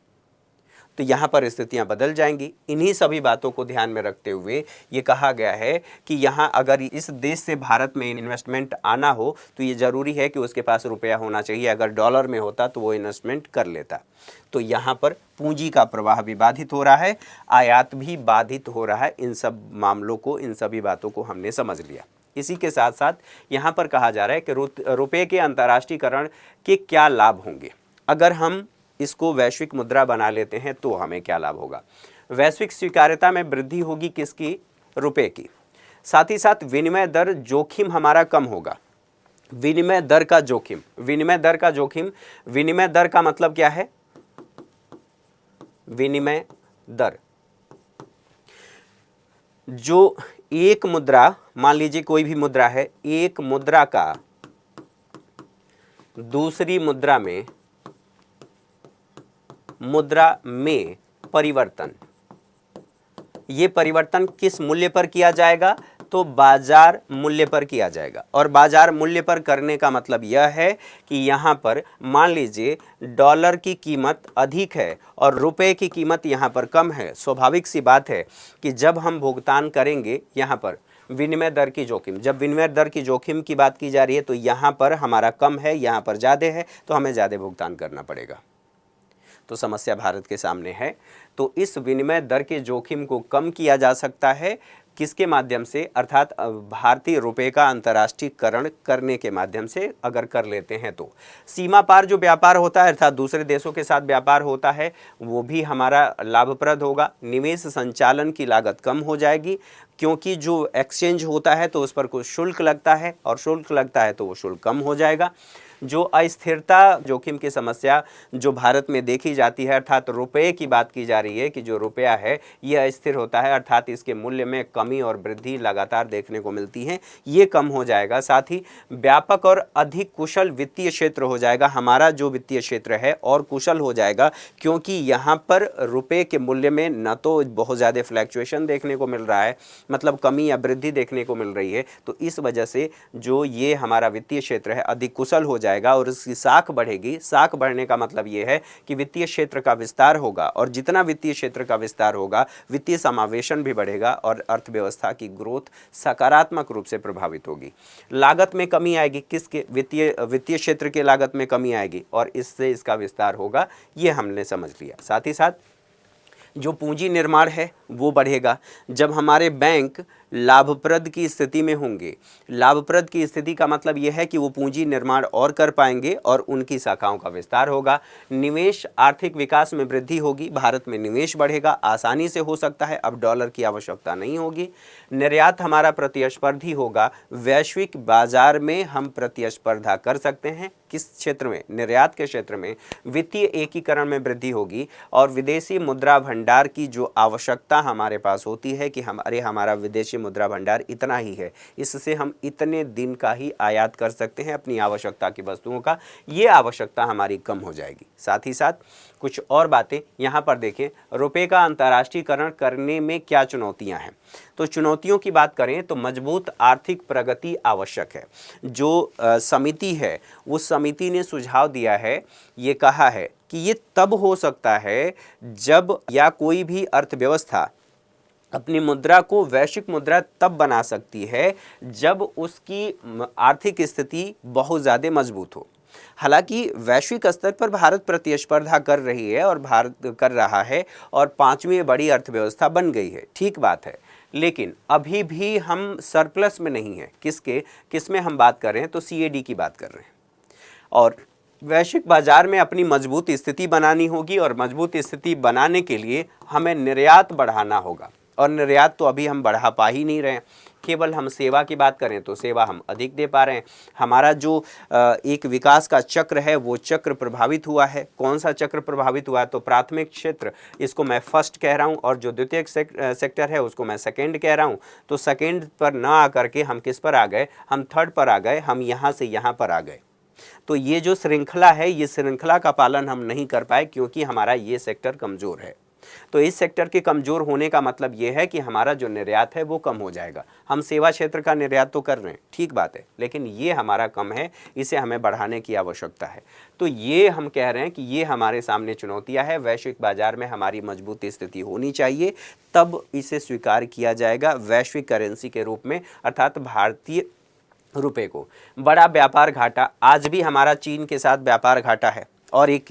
तो यहाँ पर स्थितियाँ बदल जाएंगी। इन्हीं सभी बातों को ध्यान में रखते हुए ये कहा गया है कि यहाँ अगर इस देश से भारत में इन्वेस्टमेंट आना हो तो ये ज़रूरी है कि उसके पास रुपया होना चाहिए। अगर डॉलर में होता तो वो इन्वेस्टमेंट कर लेता। तो यहाँ पर पूंजी का प्रवाह भी बाधित हो रहा है, आयात भी बाधित हो रहा है। इन सब मामलों को, इन सभी बातों को हमने समझ लिया। इसी के साथ साथ यहाँ पर कहा जा रहा है कि रुपये के अंतर्राष्ट्रीयकरण के क्या लाभ होंगे। अगर हम इसको वैश्विक मुद्रा बना लेते हैं तो हमें क्या लाभ होगा? वैश्विक स्वीकार्यता में वृद्धि होगी, किसकी? रुपए की। साथ ही साथ विनिमय दर जोखिम हमारा कम होगा। विनिमय दर का जोखिम, विनिमय दर का जोखिम, विनिमय दर का मतलब क्या है? विनिमय दर, जो एक मुद्रा, मान लीजिए कोई भी मुद्रा है, एक मुद्रा का दूसरी मुद्रा में परिवर्तन, ये परिवर्तन किस मूल्य पर किया जाएगा? तो बाजार मूल्य पर किया जाएगा। और बाजार मूल्य पर करने का मतलब यह है कि यहाँ पर मान लीजिए डॉलर की कीमत अधिक है और रुपए की कीमत यहाँ पर कम है। स्वाभाविक सी बात है कि जब हम भुगतान करेंगे, यहाँ पर विनिमय दर की जोखिम, जब विनिमय दर की जोखिम की बात की जा रही है तो यहाँ पर हमारा कम है, यहाँ पर ज़्यादा है, तो हमें ज़्यादा भुगतान करना पड़ेगा। तो समस्या भारत के सामने है। तो इस विनिमय दर के जोखिम को कम किया जा सकता है, किसके माध्यम से? अर्थात भारतीय रुपए का अंतर्राष्ट्रीयकरण करने के माध्यम से अगर कर लेते हैं तो सीमा पार जो व्यापार होता है, अर्थात दूसरे देशों के साथ व्यापार होता है, वो भी हमारा लाभप्रद होगा। निवेश संचालन की लागत कम हो जाएगी, क्योंकि जो एक्सचेंज होता है तो उस पर कुछ शुल्क लगता है, और शुल्क लगता है तो वो शुल्क कम हो जाएगा। जो अस्थिरता जोखिम की समस्या जो भारत में देखी जाती है, अर्थात रुपए की बात की जा रही है कि जो रुपया है ये अस्थिर होता है, अर्थात इसके मूल्य में कमी और वृद्धि लगातार देखने को मिलती है, ये कम हो जाएगा। साथ ही व्यापक और अधिक कुशल वित्तीय क्षेत्र हो जाएगा। हमारा जो वित्तीय क्षेत्र है और कुशल हो जाएगा, क्योंकि यहाँ पर रुपए के मूल्य में न तो बहुत ज़्यादा फ्लैक्चुएशन देखने को मिल रहा है, मतलब कमी या वृद्धि देखने को मिल रही है। तो इस वजह से जो ये हमारा वित्तीय क्षेत्र है अधिक कुशल हो जाएगा और इसकी साख बढ़ेगी। साख बढ़ने का मतलब ये है कि वित्तीय क्षेत्र का विस्तार होगा, और जितना वित्तीय क्षेत्र का विस्तार होगा वित्तीय समावेशन भी बढ़ेगा और अर्थव्यवस्था की ग्रोथ सकारात्मक रूप से प्रभावित होगी। लागत में कमी आएगी, किसके? वित्तीय क्षेत्र के लागत में कमी आएगी और इससे इसका विस्तार होगा, ये हमने समझ लिया। साथ ही साथ जो पूंजी निर्माण है वो बढ़ेगा। जब हमारे बैंक लाभप्रद की स्थिति में होंगे। लाभप्रद की स्थिति का मतलब यह है कि वो पूंजी निर्माण और कर पाएंगे और उनकी शाखाओं का विस्तार होगा। निवेश, आर्थिक विकास में वृद्धि होगी, भारत में निवेश बढ़ेगा, आसानी से हो सकता है, अब डॉलर की आवश्यकता नहीं होगी। निर्यात हमारा प्रतिस्पर्धी होगा, वैश्विक बाजार में हम प्रतिस्पर्धा कर सकते हैं। किस क्षेत्र में? निर्यात के क्षेत्र में। वित्तीय एकीकरण में वृद्धि होगी और विदेशी मुद्रा भंडार की जो आवश्यकता हमारे पास होती है कि हमारा विदेशी मुद्रा भंडार इतना ही है, इससे हम इतने दिन का ही आयात कर सकते हैं अपनी आवश्यकता की वस्तुओं का, ये आवश्यकता हमारी कम हो जाएगी। साथ ही साथ कुछ और बातें यहाँ पर देखें, रुपए का अंतर्राष्ट्रीयकरण करने में क्या चुनौतियाँ हैं। तो चुनौतियों की बात करें तो मजबूत आर्थिक प्रगति आवश्यक है। जो समिति है, उस समिति ने सुझाव दिया है, ये कहा है कि ये तब हो सकता है जब या कोई भी अर्थव्यवस्था अपनी मुद्रा को वैश्विक मुद्रा तब बना सकती है जब उसकी आर्थिक स्थिति बहुत ज़्यादा मजबूत हो। हालांकि वैश्विक स्तर पर भारत प्रतिस्पर्धा कर रही है और भारत कर रहा है और 5वीं बड़ी अर्थव्यवस्था बन गई है, ठीक बात है, लेकिन अभी भी हम सरप्लस में नहीं है। किसमें हम बात कर रहे हैं? तो CAD की बात कर रहे हैं। और वैश्विक बाजार में अपनी मजबूत स्थिति बनानी होगी और मजबूत स्थिति बनाने के लिए हमें निर्यात बढ़ाना होगा और निर्यात तो अभी हम बढ़ा पा ही नहीं रहे हैं। केवल हम सेवा की बात करें तो सेवा हम अधिक दे पा रहे हैं। हमारा जो एक विकास का चक्र है वो चक्र प्रभावित हुआ है। कौन सा चक्र प्रभावित हुआ है? तो प्राथमिक क्षेत्र, इसको मैं फर्स्ट कह रहा हूं और जो द्वितीयक सेक्टर है उसको मैं सेकेंड कह रहा हूं। तो सेकेंड पर ना आकर के हम किस पर आ गए? हम थर्ड पर आ गए, हम यहाँ से यहाँ पर आ गए। तो ये जो श्रृंखला है, ये श्रृंखला का पालन हम नहीं कर पाए क्योंकि हमारा ये सेक्टर कमज़ोर है। तो इस सेक्टर के कमज़ोर होने का मतलब ये है कि हमारा जो निर्यात है वो कम हो जाएगा। हम सेवा क्षेत्र का निर्यात तो कर रहे हैं, ठीक बात है, लेकिन ये हमारा कम है, इसे हमें बढ़ाने की आवश्यकता है। तो ये हम कह रहे हैं कि ये हमारे सामने चुनौतियां है। वैश्विक बाजार में हमारी मजबूत स्थिति होनी चाहिए, तब इसे स्वीकार किया जाएगा वैश्विक करेंसी के रूप में, अर्थात भारतीय रुपए को। बड़ा व्यापार घाटा, आज भी हमारा चीन के साथ व्यापार घाटा है और एक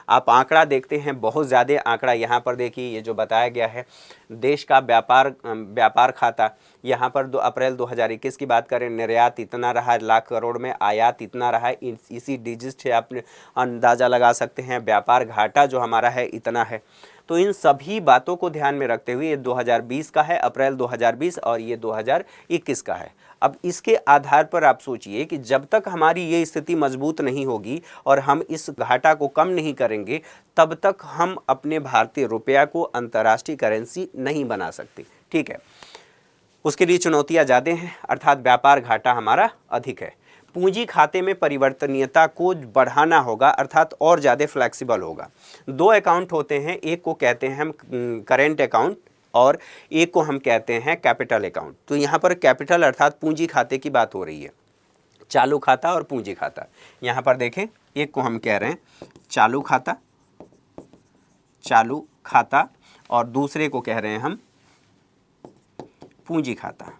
आप आंकड़ा देखते हैं, बहुत ज़्यादा आंकड़ा यहाँ पर देखिए, ये जो बताया गया है देश का व्यापार खाता, यहाँ पर 2 अप्रैल 2021 की बात करें, निर्यात इतना रहा लाख करोड़ में, आयात इतना रहा, इसी डिजिट से आप अंदाज़ा लगा सकते हैं व्यापार घाटा जो हमारा है इतना है। तो इन सभी बातों को ध्यान में रखते हुए ये 2020 का है, अप्रैल 2020, और ये 2021 का है। अब इसके आधार पर आप सोचिए कि जब तक हमारी ये स्थिति मजबूत नहीं होगी और हम इस घाटा को कम नहीं करेंगे, तब तक हम अपने भारतीय रुपया को अंतर्राष्ट्रीय करेंसी नहीं बना सकते। ठीक है, उसके लिए चुनौतियां ज़्यादा हैं, अर्थात व्यापार घाटा हमारा अधिक है। पूंजी खाते में परिवर्तनीयता को बढ़ाना होगा, अर्थात और ज़्यादा फ्लेक्सिबल होगा। 2 अकाउंट होते हैं, एक को कहते हैं हम करेंट अकाउंट और एक को हम कहते हैं कैपिटल अकाउंट। तो यहाँ पर कैपिटल अर्थात पूंजी खाते की बात हो रही है, चालू खाता और पूंजी खाता। यहाँ पर देखें, एक को हम कह रहे हैं चालू खाता और दूसरे को कह रहे हैं हम पूंजी खाता।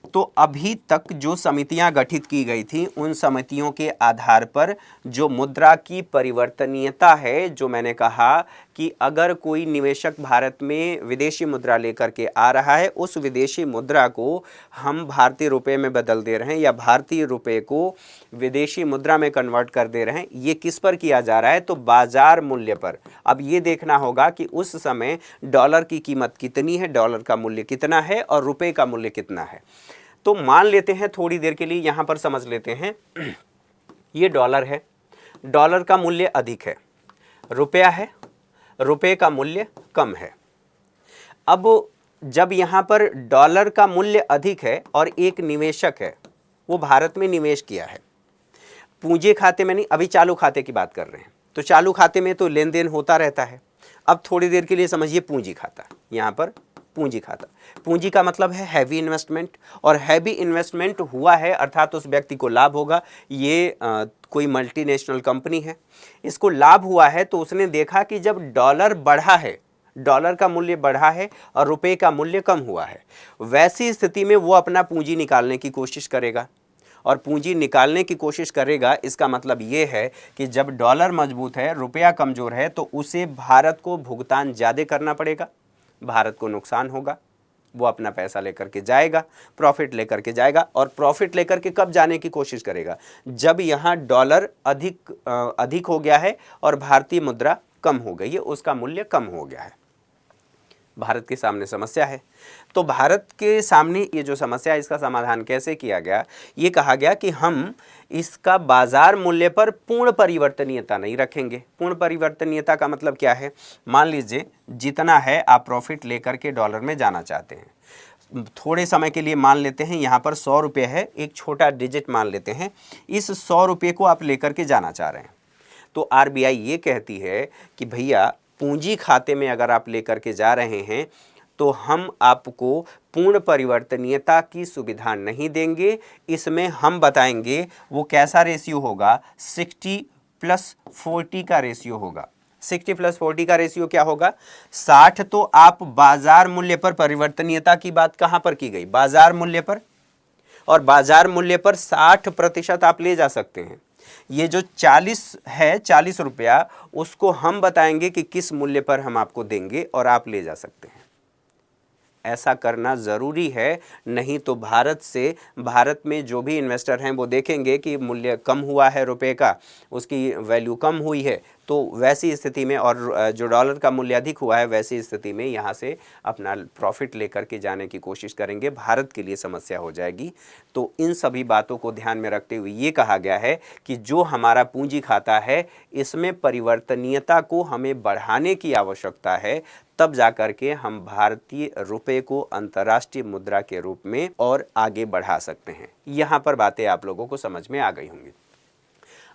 तो अभी तक जो समितियां गठित की गई थी, उन समितियों के आधार पर जो मुद्रा की परिवर्तनीयता है, जो मैंने कहा कि अगर कोई निवेशक भारत में विदेशी मुद्रा लेकर के आ रहा है, उस विदेशी मुद्रा को हम भारतीय रुपए में बदल दे रहे हैं या भारतीय रुपए को विदेशी मुद्रा में कन्वर्ट कर दे रहे हैं, ये किस पर किया जा रहा है? तो बाजार मूल्य पर। अब ये देखना होगा कि उस समय डॉलर की कीमत कितनी है, डॉलर का मूल्य कितना है और रुपए का मूल्य कितना है। तो मान लेते हैं, थोड़ी देर के लिए यहाँ पर समझ लेते हैं, ये डॉलर है, डॉलर का मूल्य अधिक है, रुपया है, रुपये का मूल्य कम है। अब जब यहाँ पर डॉलर का मूल्य अधिक है और एक निवेशक है, वो भारत में निवेश किया है, पूंजी खाते में नहीं, अभी चालू खाते की बात कर रहे हैं, तो चालू खाते में तो लेन देन होता रहता है। अब थोड़ी देर के लिए समझिए पूंजी खाता, यहाँ पर पूंजी खाता, पूंजी का मतलब है हैवी इन्वेस्टमेंट, और हैवी इन्वेस्टमेंट हुआ है अर्थात उस व्यक्ति को लाभ होगा। ये कोई मल्टीनेशनल कंपनी है, इसको लाभ हुआ है, तो उसने देखा कि जब डॉलर बढ़ा है, डॉलर का मूल्य बढ़ा है और रुपए का मूल्य कम हुआ है, वैसी स्थिति में वो अपना पूंजी निकालने की कोशिश करेगा। और पूंजी निकालने की कोशिश करेगा, इसका मतलब ये है कि जब डॉलर मजबूत है, रुपया कमज़ोर है, तो उसे भारत को भुगतान ज़्यादा करना पड़ेगा, भारत को नुकसान होगा। वो अपना पैसा लेकर के जाएगा, प्रॉफिट लेकर के जाएगा। और प्रॉफिट लेकर के कब जाने की कोशिश करेगा? जब यहाँ डॉलर अधिक हो गया है और भारतीय मुद्रा कम हो गई है, उसका मूल्य कम हो गया है। भारत के सामने समस्या है। तो भारत के सामने ये जो समस्या है, इसका समाधान कैसे किया गया? ये कहा गया कि हम इसका बाजार मूल्य पर पूर्ण परिवर्तनीयता नहीं रखेंगे। पूर्ण परिवर्तनीयता का मतलब क्या है? मान लीजिए जितना है आप प्रॉफिट लेकर के डॉलर में जाना चाहते हैं, थोड़े समय के लिए मान लेते हैं यहाँ पर 100 रुपये है, एक छोटा डिजिट मान लेते हैं, इस 100 रुपये को आप लेकर के जाना चाह रहे हैं। तो आरबीआई ये कहती है कि भैया पूंजी खाते में अगर आप लेकर के जा रहे हैं तो हम आपको पूर्ण परिवर्तनीयता की सुविधा नहीं देंगे। इसमें हम बताएंगे वो कैसा रेशियो होगा, 60+40 का रेशियो होगा। 60+40 का रेशियो क्या होगा? 60 तो आप बाजार मूल्य पर परिवर्तनीयता की बात कहां पर की गई? बाजार मूल्य पर। और बाजार मूल्य पर 60% आप ले जा सकते हैं। ये जो 40 है, 40 रुपया, उसको हम बताएंगे कि किस मूल्य पर हम आपको देंगे और आप ले जा सकते हैं। ऐसा करना ज़रूरी है, नहीं तो भारत में जो भी इन्वेस्टर हैं वो देखेंगे कि मूल्य कम हुआ है रुपए का, उसकी वैल्यू कम हुई है, तो वैसी स्थिति में, और जो डॉलर का मूल्य अधिक हुआ है, वैसी स्थिति में यहाँ से अपना प्रॉफिट लेकर के जाने की कोशिश करेंगे। भारत के लिए समस्या हो जाएगी। तो इन सभी बातों को ध्यान में रखते हुए ये कहा गया है कि जो हमारा पूंजी खाता है, इसमें परिवर्तनीयता को हमें बढ़ाने की आवश्यकता है, तब जाकर के हम भारतीय रुपए को अंतर्राष्ट्रीय मुद्रा के रूप में और आगे बढ़ा सकते हैं। यहाँ पर बातें आप लोगों को समझ में आ गई होंगी।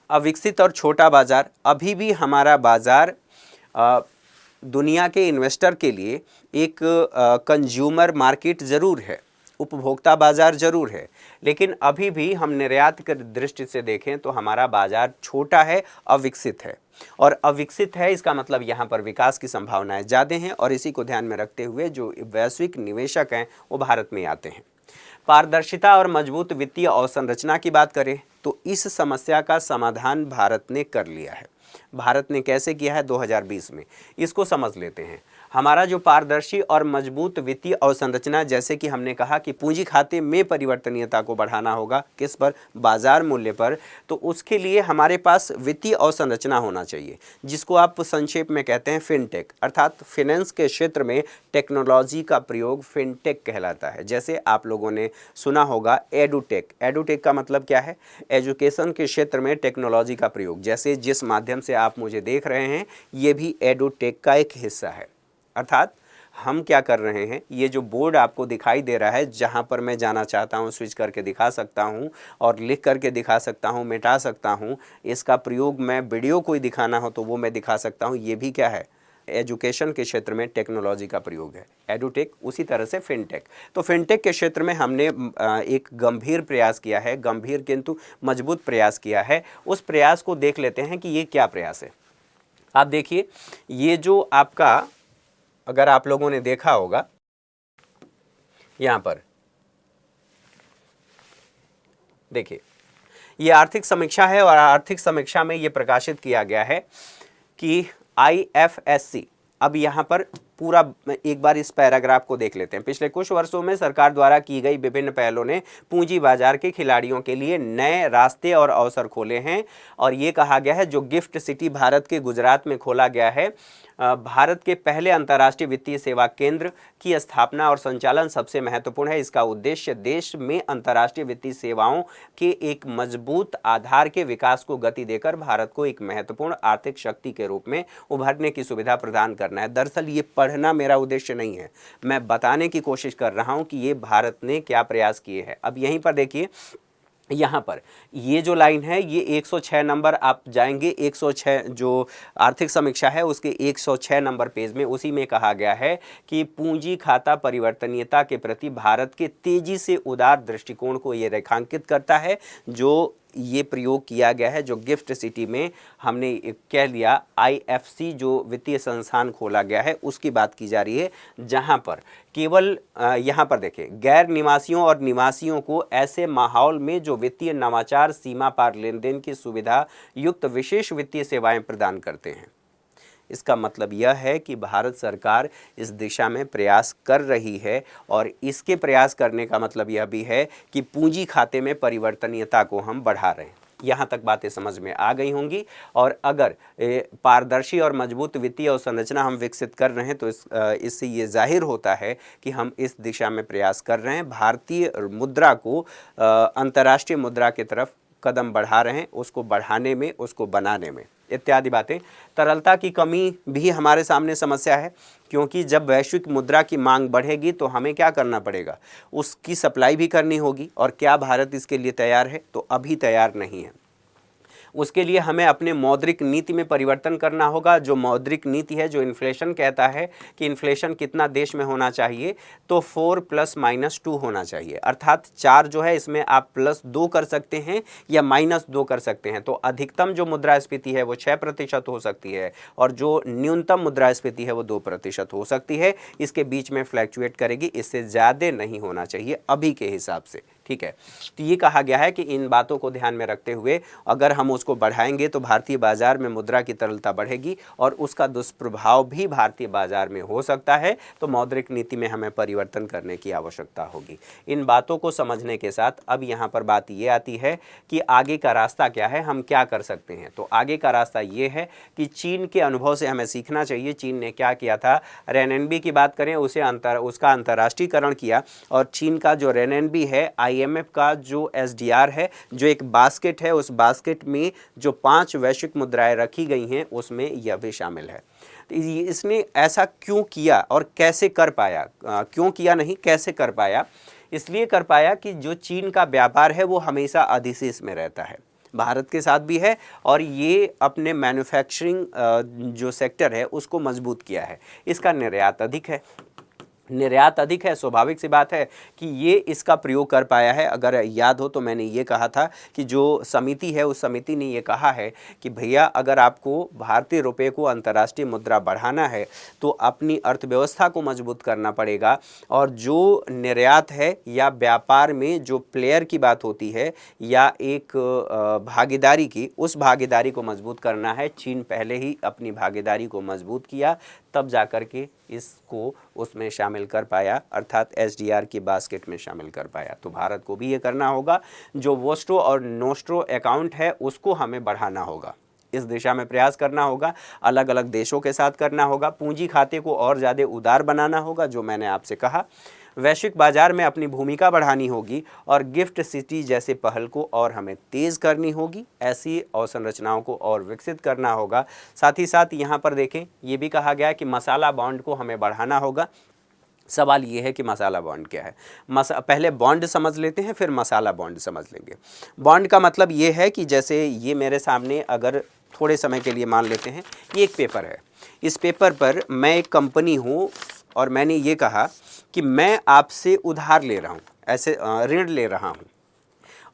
अविकसित और छोटा बाजार, अभी भी हमारा बाजार दुनिया के इन्वेस्टर के लिए एक कंज्यूमर मार्केट ज़रूर है, उपभोक्ता बाजार ज़रूर है, लेकिन अभी भी हम निर्यात की दृष्टि से देखें तो हमारा बाजार छोटा है, अविकसित है। और अविकसित है इसका मतलब यहाँ पर विकास की संभावनाएं ज़्यादा हैं, और इसी को ध्यान में रखते हुए जो वैश्विक निवेशक हैं वो भारत में आते हैं। पारदर्शिता और मजबूत वित्तीय अवसंरचना की बात करें तो इस समस्या का समाधान भारत ने कर लिया है। भारत ने कैसे किया है 2020 में, इसको समझ लेते हैं। हमारा जो पारदर्शी और मजबूत वित्तीय अवसंरचना, जैसे कि हमने कहा कि पूंजी खाते में परिवर्तनीयता को बढ़ाना होगा, किस पर? बाजार मूल्य पर। तो उसके लिए हमारे पास वित्तीय अवसंरचना होना चाहिए, जिसको आप संक्षेप में कहते हैं फिनटेक, अर्थात फिनेंस के क्षेत्र में टेक्नोलॉजी का प्रयोग फिनटेक कहलाता है। जैसे आप लोगों ने सुना होगा एडुटेक। एडुटेक का मतलब क्या है? एजुकेशन के क्षेत्र में टेक्नोलॉजी का प्रयोग। जैसे जिस माध्यम से आप मुझे देख रहे हैं, ये भी एडुटेक का एक हिस्सा है। अर्थात हम क्या कर रहे हैं, ये जो बोर्ड आपको दिखाई दे रहा है, जहाँ पर मैं जाना चाहता हूँ स्विच करके दिखा सकता हूँ और लिख करके दिखा सकता हूँ, मिटा सकता हूँ। इसका प्रयोग मैं वीडियो कोई दिखाना हो तो वो मैं दिखा सकता हूँ। ये भी क्या है? एजुकेशन के क्षेत्र में टेक्नोलॉजी का प्रयोग है, एडुटेक। उसी तरह से फिनटेक। तो फिनटेक के क्षेत्र में हमने एक गंभीर प्रयास किया है, गंभीर किंतु मजबूत प्रयास किया है। उस प्रयास को देख लेते हैं कि ये क्या प्रयास है। आप देखिए, ये जो आपका, अगर आप लोगों ने देखा होगा, यहाँ पर देखिए, ये आर्थिक समीक्षा है, और आर्थिक समीक्षा में ये प्रकाशित किया गया है कि IFSC, अब यहाँ पर पूरा एक बार इस पैराग्राफ को देख लेते हैं। पिछले कुछ वर्षों में सरकार द्वारा की गई विभिन्न पहलों ने पूंजी बाजार के खिलाड़ियों के लिए नए रास्ते और अवसर खोले हैं। और ये कहा गया है जो गिफ्ट सिटी भारत के गुजरात में खोला गया है, भारत के पहले अंतर्राष्ट्रीय वित्तीय सेवा केंद्र की स्थापना और संचालन सबसे महत्वपूर्ण है। इसका उद्देश्य देश में अंतर्राष्ट्रीय वित्तीय सेवाओं के एक मजबूत आधार के विकास को गति देकर भारत को एक महत्वपूर्ण आर्थिक शक्ति के रूप में उभरने की सुविधा प्रदान करना है। दरअसल ये पढ़ना मेरा उद्देश्य नहीं है, मैं बताने की कोशिश कर रहा हूँ कि ये भारत ने क्या प्रयास किए हैं। अब यहीं पर देखिए, यहाँ पर ये जो लाइन है, ये 106 नंबर आप जाएंगे, 106 जो आर्थिक समीक्षा है उसके 106 नंबर पेज में, उसी में कहा गया है कि पूंजी खाता परिवर्तनीयता के प्रति भारत के तेजी से उदार दृष्टिकोण को ये रेखांकित करता है। जो ये प्रयोग किया गया है, जो गिफ्ट सिटी में हमने कह लिया IFC जो वित्तीय संस्थान खोला गया है, उसकी बात की जा रही है, जहां पर केवल यहाँ पर देखें, गैर निवासियों और निवासियों को ऐसे माहौल में जो वित्तीय नवाचार, सीमा पार लेन देन की सुविधा युक्त विशेष वित्तीय सेवाएं प्रदान करते हैं। इसका मतलब यह है कि भारत सरकार इस दिशा में प्रयास कर रही है और इसके प्रयास करने का मतलब यह भी है कि पूंजी खाते में परिवर्तनीयता को हम बढ़ा रहे हैं। यहाँ तक बातें समझ में आ गई होंगी। और अगर पारदर्शी और मजबूत वित्तीय अवसंरचना हम विकसित कर रहे हैं तो इससे ये जाहिर होता है कि हम इस दिशा में प्रयास कर रहे हैं, भारतीय मुद्रा को अंतर्राष्ट्रीय मुद्रा की तरफ कदम बढ़ा रहे हैं, उसको बढ़ाने में, उसको बनाने में, इत्यादि बातें। तरलता की कमी भी हमारे सामने समस्या है, क्योंकि जब वैश्विक मुद्रा की मांग बढ़ेगी तो हमें क्या करना पड़ेगा, उसकी सप्लाई भी करनी होगी। और क्या भारत इसके लिए तैयार है? तो अभी तैयार नहीं है। उसके लिए हमें अपने मौद्रिक नीति में परिवर्तन करना होगा। जो मौद्रिक नीति है, जो इन्फ्लेशन कहता है कि इन्फ्लेशन कितना देश में होना चाहिए, तो 4 ± 2 होना चाहिए। अर्थात 4 जो है इसमें आप +2 कर सकते हैं या -2 कर सकते हैं। तो अधिकतम जो मुद्रास्फीति है वो 6% हो सकती है और जो न्यूनतम मुद्रास्फीति है वो 2% हो सकती है। इसके बीच में फ्लैक्चुएट करेगी, इससे ज़्यादा नहीं होना चाहिए अभी के हिसाब से। ठीक है, तो ये कहा गया है कि इन बातों को ध्यान में रखते हुए अगर हम उसको बढ़ाएंगे तो भारतीय बाजार में मुद्रा की तरलता बढ़ेगी और उसका दुष्प्रभाव भी भारतीय बाजार में हो सकता है। तो मौद्रिक नीति में हमें परिवर्तन करने की आवश्यकता होगी। इन बातों को समझने के साथ अब यहाँ पर बात ये आती है कि आगे का रास्ता क्या है, हम क्या कर सकते हैं। तो आगे का रास्ता ये है कि चीन के अनुभव से हमें सीखना चाहिए। चीन ने क्या किया था, रेनएनबी की बात करें, उसका अंतर्राष्ट्रीयकरण किया और चीन का जो रेनएनबी है, IMF का जो SDR है, जो एक बास्केट है, उस बास्केट में जो 5 वैश्विक मुद्राएं रखी गई हैं उसमें यह भी शामिल है। तो इसने ऐसा क्यों किया और कैसे कर पाया? क्यों किया नहीं, कैसे कर पाया? इसलिए कर पाया कि जो चीन का व्यापार है वो हमेशा अधिशेष में रहता है, भारत के साथ भी है और ये अपने मैन्युफैक्चरिंग जो सेक्टर है उसको मजबूत किया है। इसका निर्यात अधिक है, निर्यात अधिक है, स्वाभाविक सी बात है कि ये इसका प्रयोग कर पाया है। अगर याद हो तो मैंने ये कहा था कि जो समिति है उस समिति ने ये कहा है कि भैया अगर आपको भारतीय रुपये को अंतर्राष्ट्रीय मुद्रा बढ़ाना है तो अपनी अर्थव्यवस्था को मजबूत करना पड़ेगा। और जो निर्यात है या व्यापार में जो प्लेयर की बात होती है या एक भागीदारी की, उस भागीदारी को मजबूत करना है। चीन पहले ही अपनी भागीदारी को मजबूत किया, तब जाकर के इसको उसमें शामिल कर पाया, अर्थात SDR की बास्केट में शामिल कर पाया। तो भारत को भी ये करना होगा, जो वोस्ट्रो और नोस्ट्रो अकाउंट है उसको हमें बढ़ाना होगा, इस दिशा में प्रयास करना होगा, अलग अलग देशों के साथ करना होगा। पूंजी खाते को और ज़्यादा उदार बनाना होगा, जो मैंने आपसे कहा। वैश्विक बाजार में अपनी भूमिका बढ़ानी होगी और गिफ्ट सिटी जैसे पहल को और हमें तेज़ करनी होगी। ऐसी अवसंरचनाओं को और विकसित करना होगा। साथ ही साथ यहाँ पर देखें, ये भी कहा गया है कि मसाला बॉन्ड को हमें बढ़ाना होगा। सवाल ये है कि मसाला बॉन्ड क्या है? पहले बॉन्ड समझ लेते हैं, फिर मसाला बॉन्ड समझ लेंगे। बॉन्ड का मतलब ये है कि जैसे ये मेरे सामने अगर थोड़े समय के लिए मान लेते हैं, ये एक पेपर है। इस पेपर पर मैं एक कंपनी हूँ और मैंने ये कहा कि मैं आपसे उधार ले रहा हूँ, ऐसे ऋण ले रहा हूँ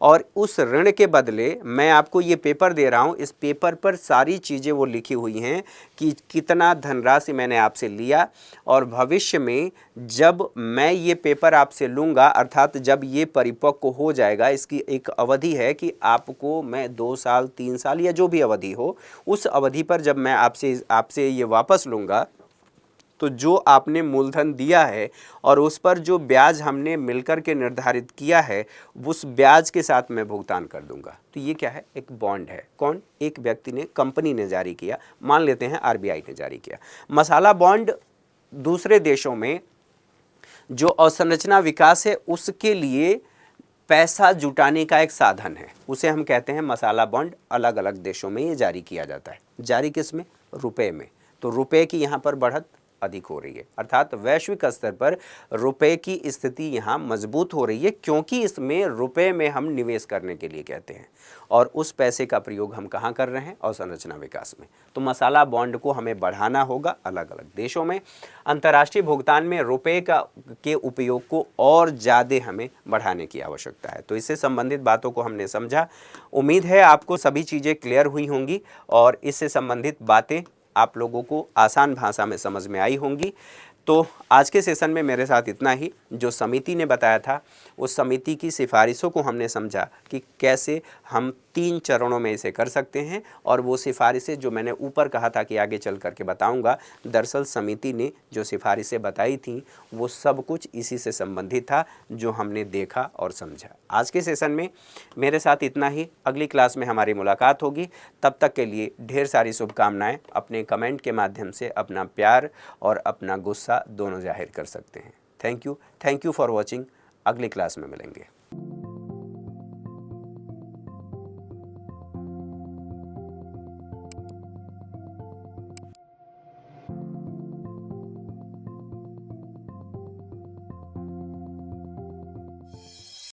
और उस ऋण के बदले मैं आपको ये पेपर दे रहा हूँ। इस पेपर पर सारी चीज़ें वो लिखी हुई हैं कि कितना धनराशि मैंने आपसे लिया और भविष्य में जब मैं ये पेपर आपसे लूँगा, अर्थात जब ये परिपक्व हो जाएगा, इसकी एक अवधि है कि आपको मैं 2 साल 3 साल या जो भी अवधि हो, उस अवधि पर जब मैं आपसे ये वापस लूँगा तो जो आपने मूलधन दिया है और उस पर जो ब्याज हमने मिलकर के निर्धारित किया है, उस ब्याज के साथ मैं भुगतान कर दूंगा। तो ये क्या है? एक बॉन्ड है। कौन? एक व्यक्ति ने, कंपनी ने जारी किया, मान लेते हैं RBI ने जारी किया। मसाला बॉन्ड दूसरे देशों में जो अवसंरचना विकास है उसके लिए पैसा जुटाने का एक साधन है, उसे हम कहते हैं मसाला बॉन्ड। अलग अलग देशों में ये जारी किया जाता है। जारी किस में? रुपए में। तो रुपए की यहाँ पर बढ़त अधिक हो रही है, अर्थात वैश्विक स्तर पर रुपए की स्थिति यहाँ मजबूत हो रही है, क्योंकि इसमें रुपए में हम निवेश करने के लिए कहते हैं और उस पैसे का प्रयोग हम कहाँ कर रहे हैं? अवसंरचना विकास में। तो मसाला बॉन्ड को हमें बढ़ाना होगा अलग अलग देशों में। अंतर्राष्ट्रीय भुगतान में रुपए के उपयोग को और ज़्यादा हमें बढ़ाने की आवश्यकता है। तो इससे संबंधित बातों को हमने समझा। उम्मीद है आपको सभी चीज़ें क्लियर हुई होंगी और इससे संबंधित बातें आप लोगों को आसान भाषा में समझ में आई होंगी। तो आज के सेशन में मेरे साथ इतना ही। जो समिति ने बताया था उस समिति की सिफारिशों को हमने समझा कि कैसे हम 3 चरणों में इसे कर सकते हैं, और वो सिफारिशें जो मैंने ऊपर कहा था कि आगे चल करके बताऊंगा, दरअसल समिति ने जो सिफारिशें बताई थी वो सब कुछ इसी से संबंधित था जो हमने देखा और समझा। आज के सेशन में मेरे साथ इतना ही। अगली क्लास में हमारी मुलाकात होगी। तब तक के लिए ढेर सारी शुभकामनाएं। अपने कमेंट के माध्यम से अपना प्यार और अपना गुस्सा दोनों जाहिर कर सकते हैं। Thank you for watching. अगली क्लास में मिलेंगे।